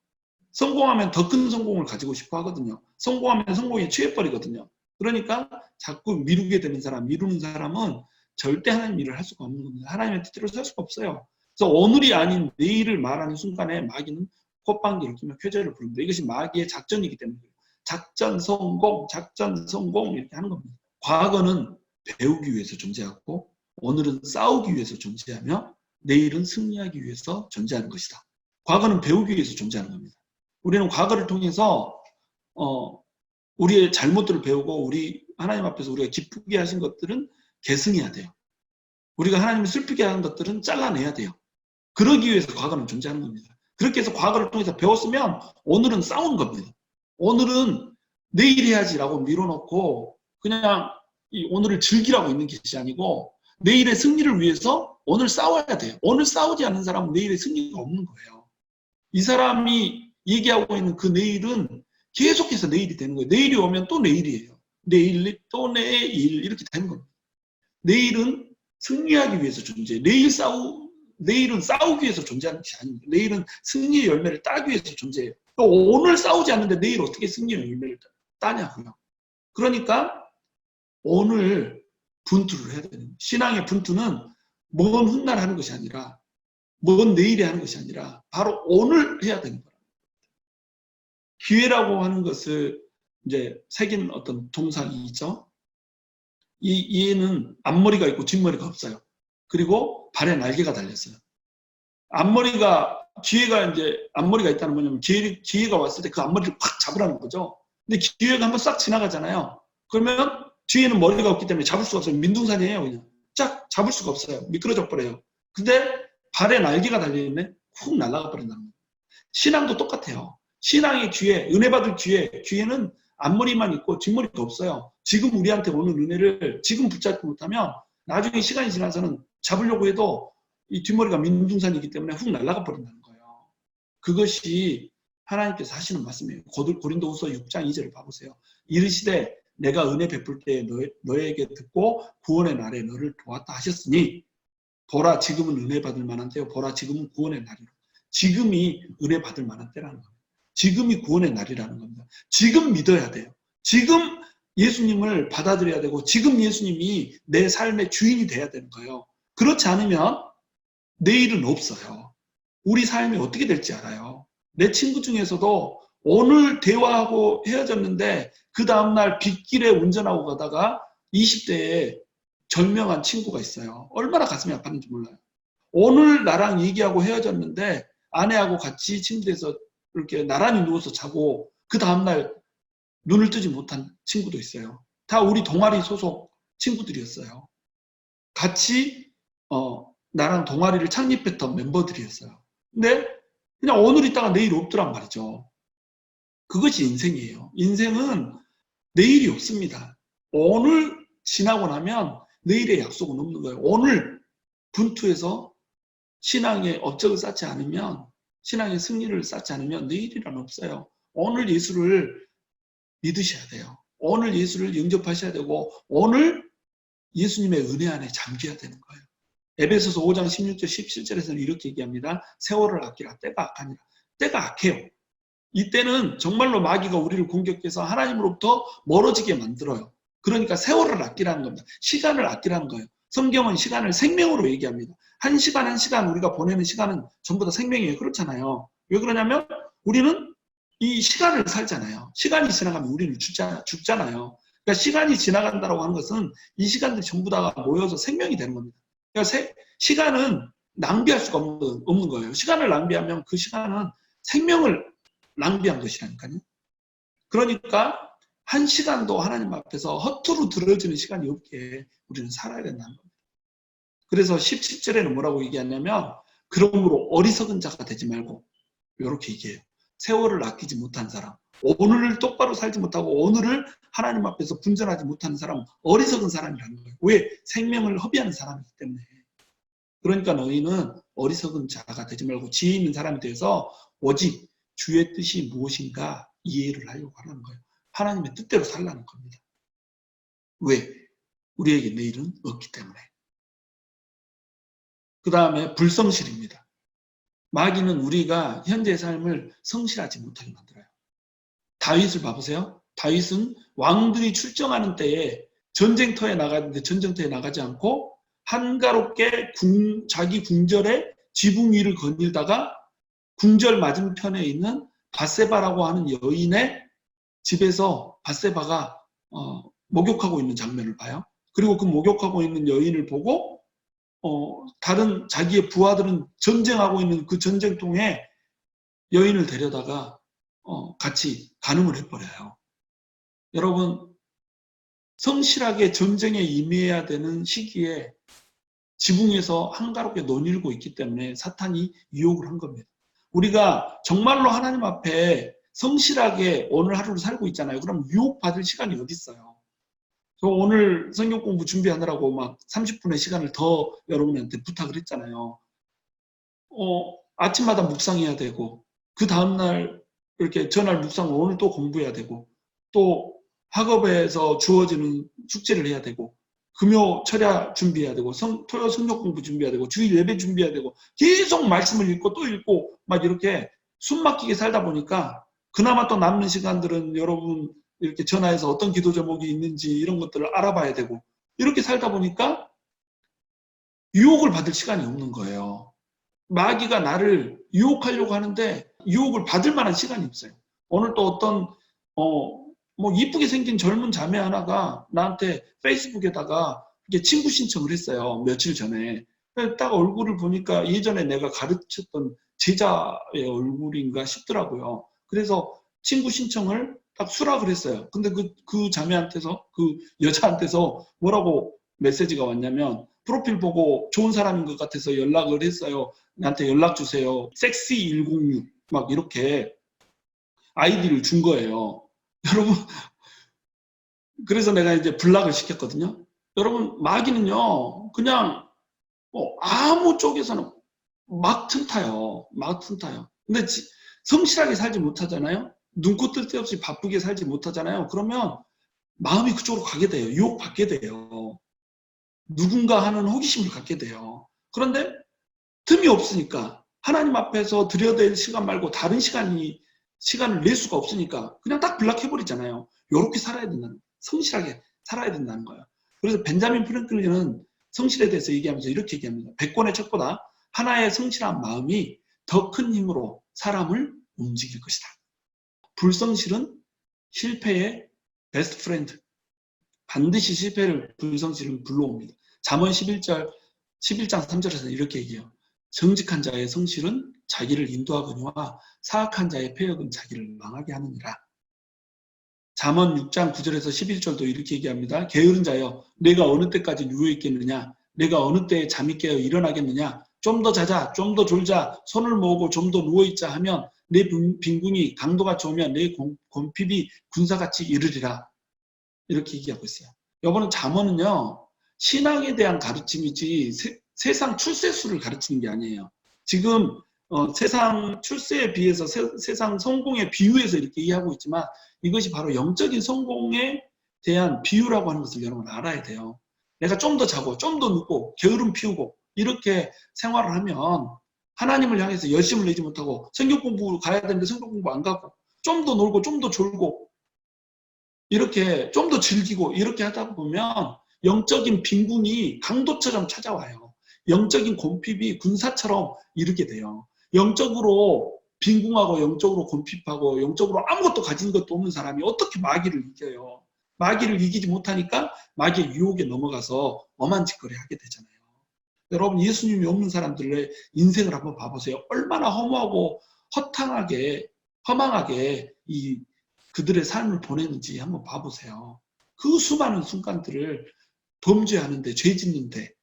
Speaker 1: 성공하면 더 큰 성공을 가지고 싶어 하거든요. 성공하면 성공에 취해버리거든요. 그러니까 자꾸 미루는 사람은 절대 하나님 일을 할 수가 없는 겁니다. 하나님의 뜻대로 살 수가 없어요. 그래서 오늘이 아닌 내일을 말하는 순간에 마귀는 콧방귀를 뀌며 쾌재를 부릅니다. 이것이 마귀의 작전이기 때문에 작전 성공 이렇게 하는 겁니다. 과거는 배우기 위해서 존재하고 오늘은 싸우기 위해서 존재하며 내일은 승리하기 위해서 존재하는 것이다. 과거는 배우기 위해서 존재하는 겁니다. 우리는 과거를 통해서 우리의 잘못들을 배우고 우리 하나님 앞에서 우리가 기쁘게 하신 것들은 계승해야 돼요. 우리가 하나님을 슬프게 하는 것들은 잘라내야 돼요. 그러기 위해서 과거는 존재하는 겁니다. 그렇게 해서 과거를 통해서 배웠으면 오늘은 싸우는 겁니다. 오늘은 내일 해야지라고 밀어놓고 그냥 오늘을 즐기라고 있는 것이 아니고 내일의 승리를 위해서 오늘 싸워야 돼요. 오늘 싸우지 않는 사람은 내일의 승리가 없는 거예요. 이 사람이 얘기하고 있는 그 내일은 계속해서 내일이 되는 거예요. 내일이 오면 또 내일이에요. 내일 또 내일 이렇게 되는 겁니다. 내일은 승리하기 위해서 존재해요. 내일은 싸우기 위해서 존재하는 것이 아닙니다. 내일은 승리의 열매를 따기 위해서 존재해요. 또 오늘 싸우지 않는데 내일 어떻게 승리의 열매를 따냐고요. 그러니까 오늘 분투를 해야 되는 거예요. 신앙의 분투는 먼 훗날 하는 것이 아니라 먼 내일에 하는 것이 아니라 바로 오늘 해야 되는 거예요. 기회라고 하는 것을 이제 새긴 어떤 동상이 있죠. 이 얘는 앞머리가 있고 뒷머리가 없어요. 그리고 발에 날개가 달렸어요. 앞머리가 있다는 뭐냐면 기회가 왔을 때 그 앞머리를 팍 잡으라는 거죠. 근데 기회가 한번 싹 지나가잖아요. 그러면 뒤에는 머리가 없기 때문에 잡을 수가 없어요. 민둥산이에요. 그냥 쫙 잡을 수가 없어요. 미끄러져 버려요. 근데 발에 날개가 달려있네. 훅 날아가 버린다는 거예요. 신앙도 똑같아요. 신앙의 은혜 받을 기회는 앞머리만 있고 뒷머리가 없어요. 지금 우리한테 오는 은혜를 지금 붙잡지 못하면 나중에 시간이 지나서는 잡으려고 해도 이 뒷머리가 민둥산이기 때문에 훅 날아가 버린다는 거예요. 그것이 하나님께서 하시는 말씀이에요. 고린도후서 6장 2절을 봐보세요. 이르시되 내가 은혜 베풀 때에 너에게 듣고 구원의 날에 너를 도왔다 하셨으니 보라 지금은 은혜 받을 만한 때요. 보라 지금은 구원의 날이라. 지금이 은혜 받을 만한 때라는 겁니다. 지금이 구원의 날이라는 겁니다. 지금 믿어야 돼요. 지금 예수님을 받아들여야 되고 지금 예수님이 내 삶의 주인이 돼야 되는 거예요. 그렇지 않으면 내일은 없어요. 우리 삶이 어떻게 될지 알아요. 내 친구 중에서도 오늘 대화하고 헤어졌는데 그 다음날 빗길에 운전하고 가다가 20대에 절명한 친구가 있어요. 얼마나 가슴이 아팠는지 몰라요. 오늘 나랑 얘기하고 헤어졌는데 아내하고 같이 침대에서 이렇게 나란히 누워서 자고 그 다음날 눈을 뜨지 못한 친구도 있어요. 다 우리 동아리 소속 친구들이었어요. 같이 나랑 동아리를 창립했던 멤버들이었어요. 근데 그냥 오늘 있다가 내일 없더란 말이죠. 그것이 인생이에요. 인생은 내일이 없습니다. 오늘 지나고 나면 내일의 약속은 없는 거예요. 오늘 분투해서 신앙의 업적을 쌓지 않으면, 신앙의 승리를 쌓지 않으면 내일이란 없어요. 오늘 예수를 믿으셔야 돼요. 오늘 예수를 영접하셔야 되고 오늘 예수님의 은혜 안에 잠겨야 되는 거예요. 에베소서 5장 16절 17절에서는 이렇게 얘기합니다. 세월을 아끼라. 때가 악하니라. 때가 악해요. 이때는 정말로 마귀가 우리를 공격해서 하나님으로부터 멀어지게 만들어요. 그러니까 세월을 아끼라는 겁니다. 시간을 아끼라는 거예요. 성경은 시간을 생명으로 얘기합니다. 한 시간 한 시간 우리가 보내는 시간은 전부 다 생명이에요. 그렇잖아요. 왜 그러냐면 우리는 이 시간을 살잖아요. 시간이 지나가면 우리는 죽잖아요. 그러니까 시간이 지나간다고 하는 것은 이 시간들이 전부 다 모여서 생명이 되는 겁니다. 그러니까 시간은 낭비할 수가 없는 거예요. 시간을 낭비하면 그 시간은 생명을 낭비한 것이라니까요. 그러니까 한 시간도 하나님 앞에서 허투루 들어지는 시간이 없게 우리는 살아야 된다는 겁니다. 그래서 17절에는 뭐라고 얘기하냐면 그러므로 어리석은 자가 되지 말고 이렇게 얘기해요. 세월을 아끼지 못한 사람, 오늘을 똑바로 살지 못하고 오늘을 하나님 앞에서 분전하지 못하는 사람은 어리석은 사람이라는 거예요. 왜? 생명을 허비하는 사람이기 때문에. 그러니까 너희는 어리석은 자가 되지 말고 지혜 있는 사람이 되어서 오직 주의 뜻이 무엇인가 이해를 하려고 하는 거예요. 하나님의 뜻대로 살라는 겁니다. 왜? 우리에게 내일은 없기 때문에. 그 다음에 불성실입니다. 마귀는 우리가 현재의 삶을 성실하지 못하게 만들어요. 다윗을 봐보세요. 다윗은 왕들이 출정하는 때에 전쟁터에 나가는데 전쟁터에 나가지 않고 한가롭게 자기 궁절에 지붕 위를 거닐다가 궁절 맞은편에 있는 밧세바라고 하는 여인의 집에서 밧세바가 목욕하고 있는 장면을 봐요. 그리고 그 목욕하고 있는 여인을 보고 다른 자기의 부하들은 전쟁하고 있는 그 전쟁통에 여인을 데려다가 같이 간음을 해버려요. 여러분, 성실하게 전쟁에 임해야 되는 시기에 지붕에서 한가롭게 논일고 있기 때문에 사탄이 유혹을 한 겁니다. 우리가 정말로 하나님 앞에 성실하게 오늘 하루를 살고 있잖아요. 그럼 유혹받을 시간이 어디 있어요? 저 오늘 성경 공부 준비하느라고 막 30분의 시간을 더 여러분한테 부탁을 했잖아요. 아침마다 묵상해야 되고 그 다음날 이렇게 전날 묵상을 오늘 또 공부해야 되고 또 학업에서 주어지는 숙제를 해야 되고 금요 철야 준비해야 되고 토요 성경 공부 준비해야 되고 주일 예배 준비해야 되고 계속 말씀을 읽고 또 읽고 막 이렇게 숨 막히게 살다 보니까 그나마 또 남는 시간들은 여러분 이렇게 전화해서 어떤 기도 제목이 있는지 이런 것들을 알아봐야 되고 이렇게 살다 보니까 유혹을 받을 시간이 없는 거예요. 마귀가 나를 유혹하려고 하는데 유혹을 받을 만한 시간이 없어요. 오늘 또 어떤 뭐 이쁘게 생긴 젊은 자매 하나가 나한테 페이스북에다가 이렇게 친구 신청을 했어요. 며칠 전에. 딱 얼굴을 보니까 예전에 내가 가르쳤던 제자의 얼굴인가 싶더라고요. 그래서 친구 신청을 딱 수락을 했어요. 근데 그 자매한테서, 그 여자한테서 뭐라고 메시지가 왔냐면 프로필 보고 좋은 사람인 것 같아서 연락을 했어요. 나한테 연락 주세요. 섹시106 막 이렇게 아이디를 준 거예요. 여러분, 그래서 내가 이제 블락을 시켰거든요. 여러분, 마귀는요, 그냥 아무 쪽에서는 막 틈타요. 막 틈타요. 근데 성실하게 살지 못하잖아요. 눈코 뜰 데 없이 바쁘게 살지 못하잖아요. 그러면 마음이 그쪽으로 가게 돼요. 유혹받게 돼요. 누군가 하는 호기심을 갖게 돼요. 그런데 틈이 없으니까 하나님 앞에서 드려야 시간 말고 다른 시간을 낼 수가 없으니까 그냥 딱 블락해버리잖아요. 이렇게 살아야 된다는 거예요. 성실하게 살아야 된다는 거예요. 그래서 벤자민 프랭클린은 성실에 대해서 얘기하면서 이렇게 얘기합니다. 100권의 책보다 하나의 성실한 마음이 더 큰 힘으로 사람을 움직일 것이다. 불성실은 실패의 베스트 프렌드. 반드시 불성실은 불러옵니다. 잠언 11장 3절에서 이렇게 얘기해요. 정직한 자의 성실은 자기를 인도하거니와 사악한 자의 패역은 자기를 망하게 하느니라. 잠언 6장 9절에서 11절도 이렇게 얘기합니다. 게으른 자여, 내가 어느 때까지 누워 있겠느냐? 내가 어느 때에 잠이 깨어 일어나겠느냐? 좀 더 자자, 좀 더 졸자, 손을 모으고 좀 더 누워있자 하면 내 빈궁이 강도가 좋으면 내 곰핍이 군사같이 이르리라. 이렇게 얘기하고 있어요. 여러분 잠언은요. 신앙에 대한 가르침이지 세상 출세수를 가르치는 게 아니에요. 지금 세상 출세에 비해서 세상 성공에 비유해서 이렇게 이해하고 있지만 이것이 바로 영적인 성공에 대한 비유라고 하는 것을 여러분 알아야 돼요. 내가 좀 더 자고 좀 더 눕고 게으름 피우고 이렇게 생활을 하면 하나님을 향해서 열심을 내지 못하고 성경 공부 가야 되는데 성경 공부 안 가고 좀 더 놀고 좀 더 졸고 이렇게 좀 더 즐기고 이렇게 하다 보면 영적인 빈궁이 강도처럼 찾아와요. 영적인 곰핍이 군사처럼 이르게 돼요. 영적으로 빈궁하고 영적으로 곰핍하고 영적으로 아무것도 가진 것도 없는 사람이 어떻게 마귀를 이겨요. 마귀를 이기지 못하니까 마귀의 유혹에 넘어가서 엄한 짓거리 하게 되잖아요. 여러분 예수님이 없는 사람들의 인생을 한번 봐보세요. 얼마나 허무하고 허망하게 그들의 삶을 보내는지 한번 봐보세요. 그 수많은 순간들을 범죄하는데 죄 짓는데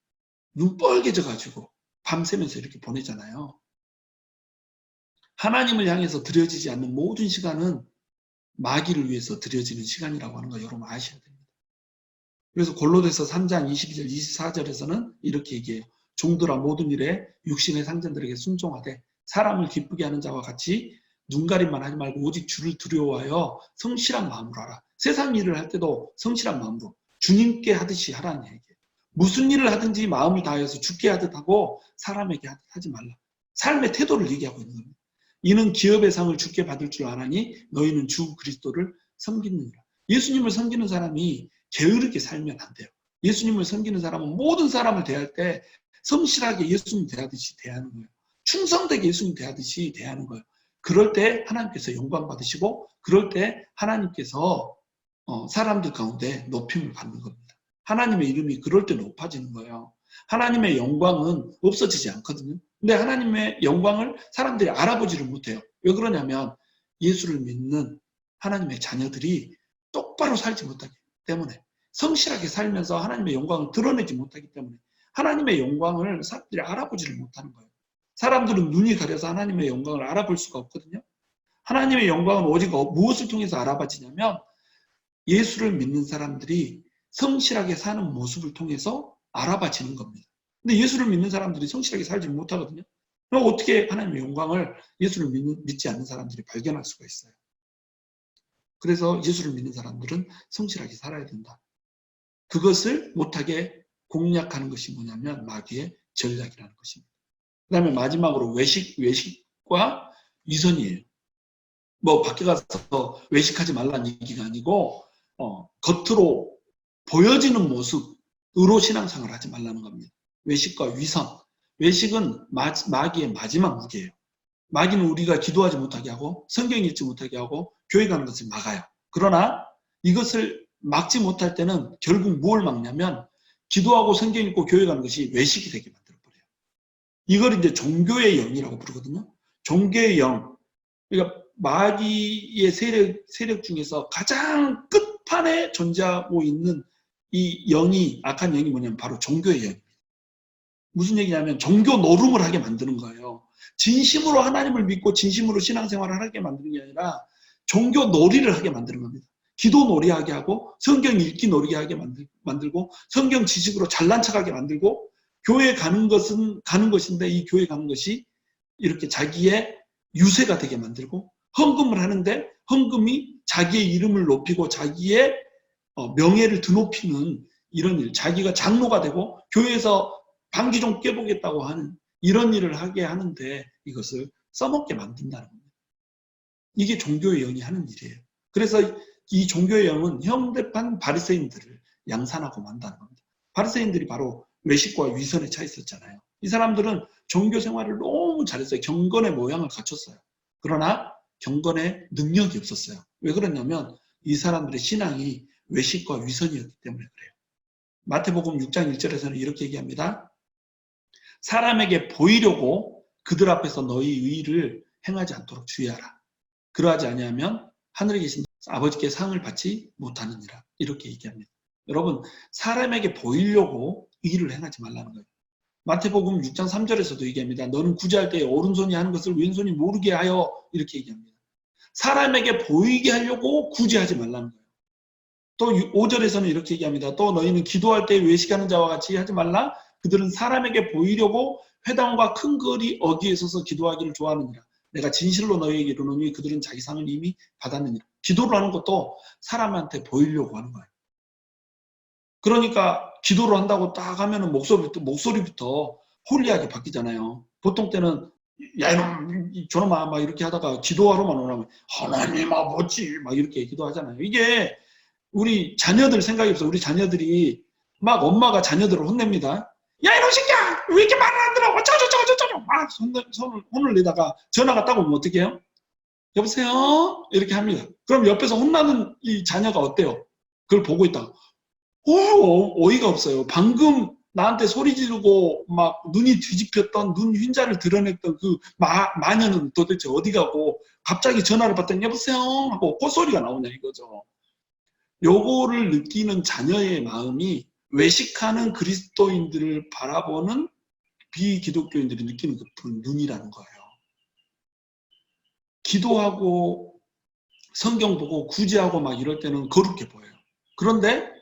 Speaker 1: 눈 뻘개져 가지고 밤새면서 이렇게 보내잖아요. 하나님을 향해서 드려지지 않는 모든 시간은 마귀를 위해서 드려지는 시간이라고 하는 거 여러분 아셔야 됩니다. 그래서 골로새서 3장 22절 24절에서는 이렇게 얘기해요. 종들아 모든 일에 육신의 상전들에게 순종하되 사람을 기쁘게 하는 자와 같이 눈가림만 하지 말고 오직 주를 두려워하여 성실한 마음으로 하라. 세상 일을 할 때도 성실한 마음으로 주님께 하듯이 하라는 얘기예요. 무슨 일을 하든지 마음을 다해서 주께 하듯 하고 사람에게 하지 말라. 삶의 태도를 얘기하고 있는 겁니다. 이는 기업의 상을 주께 받을 줄 아나니 너희는 주 그리스도를 섬기느니라. 예수님을 섬기는 사람이 게으르게 살면 안 돼요. 예수님을 섬기는 사람은 모든 사람을 대할 때 성실하게 예수님 대하듯이 대하는 거예요. 충성되게 예수님 대하듯이 대하는 거예요. 그럴 때 하나님께서 영광 받으시고 그럴 때 하나님께서 사람들 가운데 높임을 받는 겁니다. 하나님의 이름이 그럴 때 높아지는 거예요. 하나님의 영광은 없어지지 않거든요. 근데 하나님의 영광을 사람들이 알아보지를 못해요. 왜 그러냐면 예수를 믿는 하나님의 자녀들이 똑바로 살지 못하기 때문에 성실하게 살면서 하나님의 영광을 드러내지 못하기 때문에 하나님의 영광을 사람들이 알아보지를 못하는 거예요. 사람들은 눈이 가려서 하나님의 영광을 알아볼 수가 없거든요. 하나님의 영광은 오직 무엇을 통해서 알아봐지냐면 예수를 믿는 사람들이 성실하게 사는 모습을 통해서 알아봐지는 겁니다. 근데 예수를 믿는 사람들이 성실하게 살지 못하거든요. 그럼 어떻게 하나님의 영광을 예수를 믿지 않는 사람들이 발견할 수가 있어요. 그래서 예수를 믿는 사람들은 성실하게 살아야 된다. 그것을 못하게 공략하는 것이 뭐냐면 마귀의 전략이라는 것입니다. 그 다음에 마지막으로 외식과 위선이에요. 뭐 밖에 가서 외식하지 말라는 얘기가 아니고 겉으로 보여지는 모습으로 신앙생활을 하지 말라는 겁니다. 외식과 위선. 외식은 마귀의 마지막 무기예요. 마귀는 우리가 기도하지 못하게 하고 성경 읽지 못하게 하고 교회 가는 것을 막아요. 그러나 이것을 막지 못할 때는 결국 뭘 막냐면 기도하고 성경 읽고 교회 가는 것이 외식이 되게 만들어버려요. 이걸 이제 종교의 영이라고 부르거든요. 종교의 영. 그러니까 마귀의 세력 중에서 가장 끝판에 존재하고 있는 이 영이, 악한 영이 뭐냐면 바로 종교의 영입니다. 무슨 얘기냐면 종교 노름을 하게 만드는 거예요. 진심으로 하나님을 믿고 진심으로 신앙생활을 하게 만드는 게 아니라 종교 놀이를 하게 만드는 겁니다. 기도 놀이하게 하고 성경 읽기 놀이하게 하게 만들고 성경 지식으로 잘난 척하게 만들고 교회 가는 것은 가는 것인데 이 교회 가는 것이 이렇게 자기의 유세가 되게 만들고 헌금을 하는데 헌금이 자기의 이름을 높이고 자기의 명예를 드높이는 이런 일, 자기가 장로가 되고 교회에서 방귀 좀 껴보겠다고 하는 이런 일을 하게 하는데 이것을 써먹게 만든다는 겁니다. 이게 종교의 영이 하는 일이에요. 그래서 이 종교의 영은 형대판 바리새인들을 양산하고 만다는 겁니다. 바리새인들이 바로 외식과 위선에 차 있었잖아요. 이 사람들은 종교 생활을 너무 잘했어요. 경건의 모양을 갖췄어요. 그러나 경건의 능력이 없었어요. 왜 그러냐면 이 사람들의 신앙이 외식과 위선이었기 때문에 그래요. 마태복음 6장 1절에서는 이렇게 얘기합니다. 사람에게 보이려고 그들 앞에서 너희 의를 행하지 않도록 주의하라. 그러하지 아니하면 하늘에 계신 아버지께 상을 받지 못하느니라. 이렇게 얘기합니다. 여러분, 사람에게 보이려고 의를 행하지 말라는 거예요. 마태복음 6장 3절에서도 얘기합니다. 너는 구제할 때 오른손이 하는 것을 왼손이 모르게 하여 이렇게 얘기합니다. 사람에게 보이게 하려고 구제하지 말라는 거예요. 또 5절에서는 이렇게 얘기합니다. 또 너희는 기도할 때 외식하는 자와 같이 하지 말라. 그들은 사람에게 보이려고 회당과 큰 거리 어귀에 서서 기도하기를 좋아하느니라. 내가 진실로 너희에게 이르노니 그들은 자기 상을 이미 받았느니라. 기도를 하는 것도 사람한테 보이려고 하는 거예요. 그러니까 기도를 한다고 딱 하면은 목소리부터 홀리하게 바뀌잖아요. 보통 때는 야 이놈 저놈아 막 이렇게 하다가 기도하러만 오라면 하나님 아버지 막 이렇게 기도하잖아요. 이게 우리 자녀들 생각이 없어. 우리 자녀들이 막 엄마가 자녀들을 혼냅니다. 야 이놈 새끼야 왜 이렇게 말을 안 들어 저저저저저 막 손을 내다가 전화가 딱 오면 어떻게 해요? 여보세요? 이렇게 합니다. 그럼 옆에서 혼나는 이 자녀가 어때요? 그걸 보고 있다가 어이가 없어요. 방금 나한테 소리 지르고 막 눈이 뒤집혔던 눈 흰자를 드러냈던 그 마녀는 도대체 어디 가고 갑자기 전화를 받더니 여보세요? 하고 콧소리가 나오냐 이거죠. 요거를 느끼는 자녀의 마음이 외식하는 그리스도인들을 바라보는 비기독교인들이 느끼는 그 눈이라는 거예요. 기도하고 성경 보고 구제하고 막 이럴 때는 거룩해 보여요. 그런데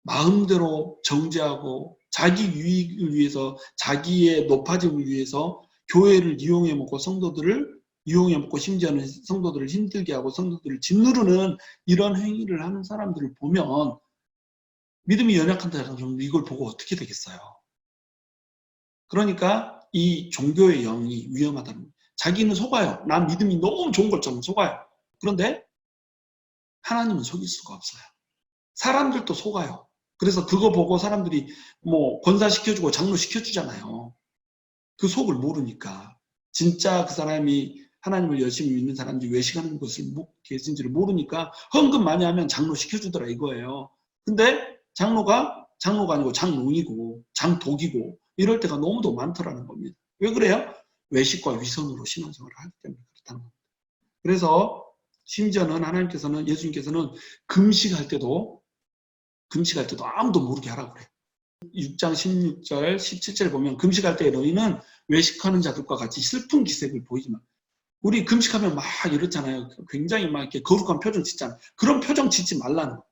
Speaker 1: 마음대로 정죄하고 자기 유익을 위해서 자기의 높아짐을 위해서 교회를 이용해 먹고 성도들을 이용해 먹고 심지어는 성도들을 힘들게 하고 성도들을 짓누르는 이런 행위를 하는 사람들을 보면 믿음이 연약한 사람은 이걸 보고 어떻게 되겠어요? 그러니까 이 종교의 영이 위험하다는 거예요. 자기는 속아요. 난 믿음이 너무 좋은 것처럼 속아요. 그런데 하나님은 속일 수가 없어요. 사람들도 속아요. 그래서 그거 보고 사람들이 뭐 권사시켜주고 장로시켜주잖아요. 그 속을 모르니까. 진짜 그 사람이 하나님을 열심히 믿는 사람들이 외식하는 것을 계신지를 모르니까 헌금 많이 하면 장로시켜주더라 이거예요. 근데 장로가 아니고 장롱이고 장독이고 이럴 때가 너무도 많더라는 겁니다. 왜 그래요? 외식과 위선으로 신앙생활을 하기 때문에 그렇다는 겁니다. 그래서 심지어는 하나님께서는 예수님께서는 금식할 때도 아무도 모르게 하라고 그래요. 6장 16절 17절 보면 금식할 때 너희는 외식하는 자들과 같이 슬픈 기색을 보이지 마. 우리 금식하면 막 이렇잖아요. 굉장히 막 이렇게 거룩한 표정 짓잖아요. 그런 표정 짓지 말라는 거예요.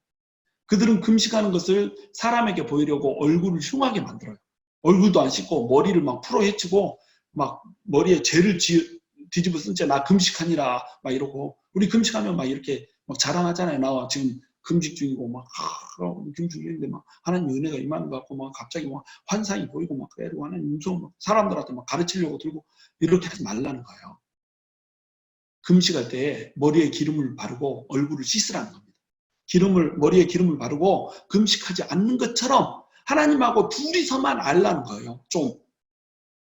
Speaker 1: 그들은 금식하는 것을 사람에게 보이려고 얼굴을 흉하게 만들어요. 얼굴도 안 씻고 머리를 막 풀어 헤치고 막 머리에 죄를 뒤집어 쓴 채 나 금식하니라 막 이러고 우리 금식하면 막 이렇게 막 자랑하잖아요. 나 지금 금식 중이고 막 금식 중인데 막 하나님 은혜가 임하는 것 같고 막 갑자기 막 환상이 보이고 막 그래고 하나님 무서워 막 사람들한테 막 가르치려고 들고 이렇게 하지 말라는 거예요. 금식할 때 머리에 기름을 바르고 얼굴을 씻으라는 겁니다. 머리에 기름을 바르고 금식하지 않는 것처럼 하나님하고 둘이서만 알라는 거예요. 좀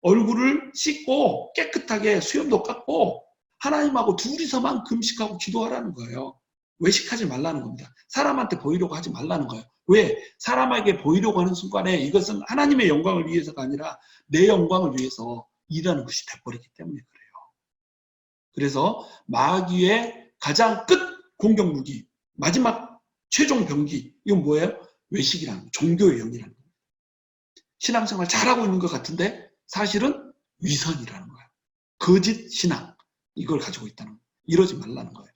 Speaker 1: 얼굴을 씻고 깨끗하게 수염도 깎고 하나님하고 둘이서만 금식하고 기도하라는 거예요. 외식하지 말라는 겁니다. 사람한테 보이려고 하지 말라는 거예요. 왜? 사람에게 보이려고 하는 순간에 이것은 하나님의 영광을 위해서가 아니라 내 영광을 위해서 일하는 것이 돼버리기 때문에 그래요. 그래서 마귀의 가장 끝 공격 무기, 마지막 최종 병기, 이건 뭐예요? 외식이라는 거예요. 종교의 영이라는 거예요. 신앙생활 잘하고 있는 것 같은데 사실은 위선이라는 거예요. 거짓 신앙, 이걸 가지고 있다는 거예요. 이러지 말라는 거예요.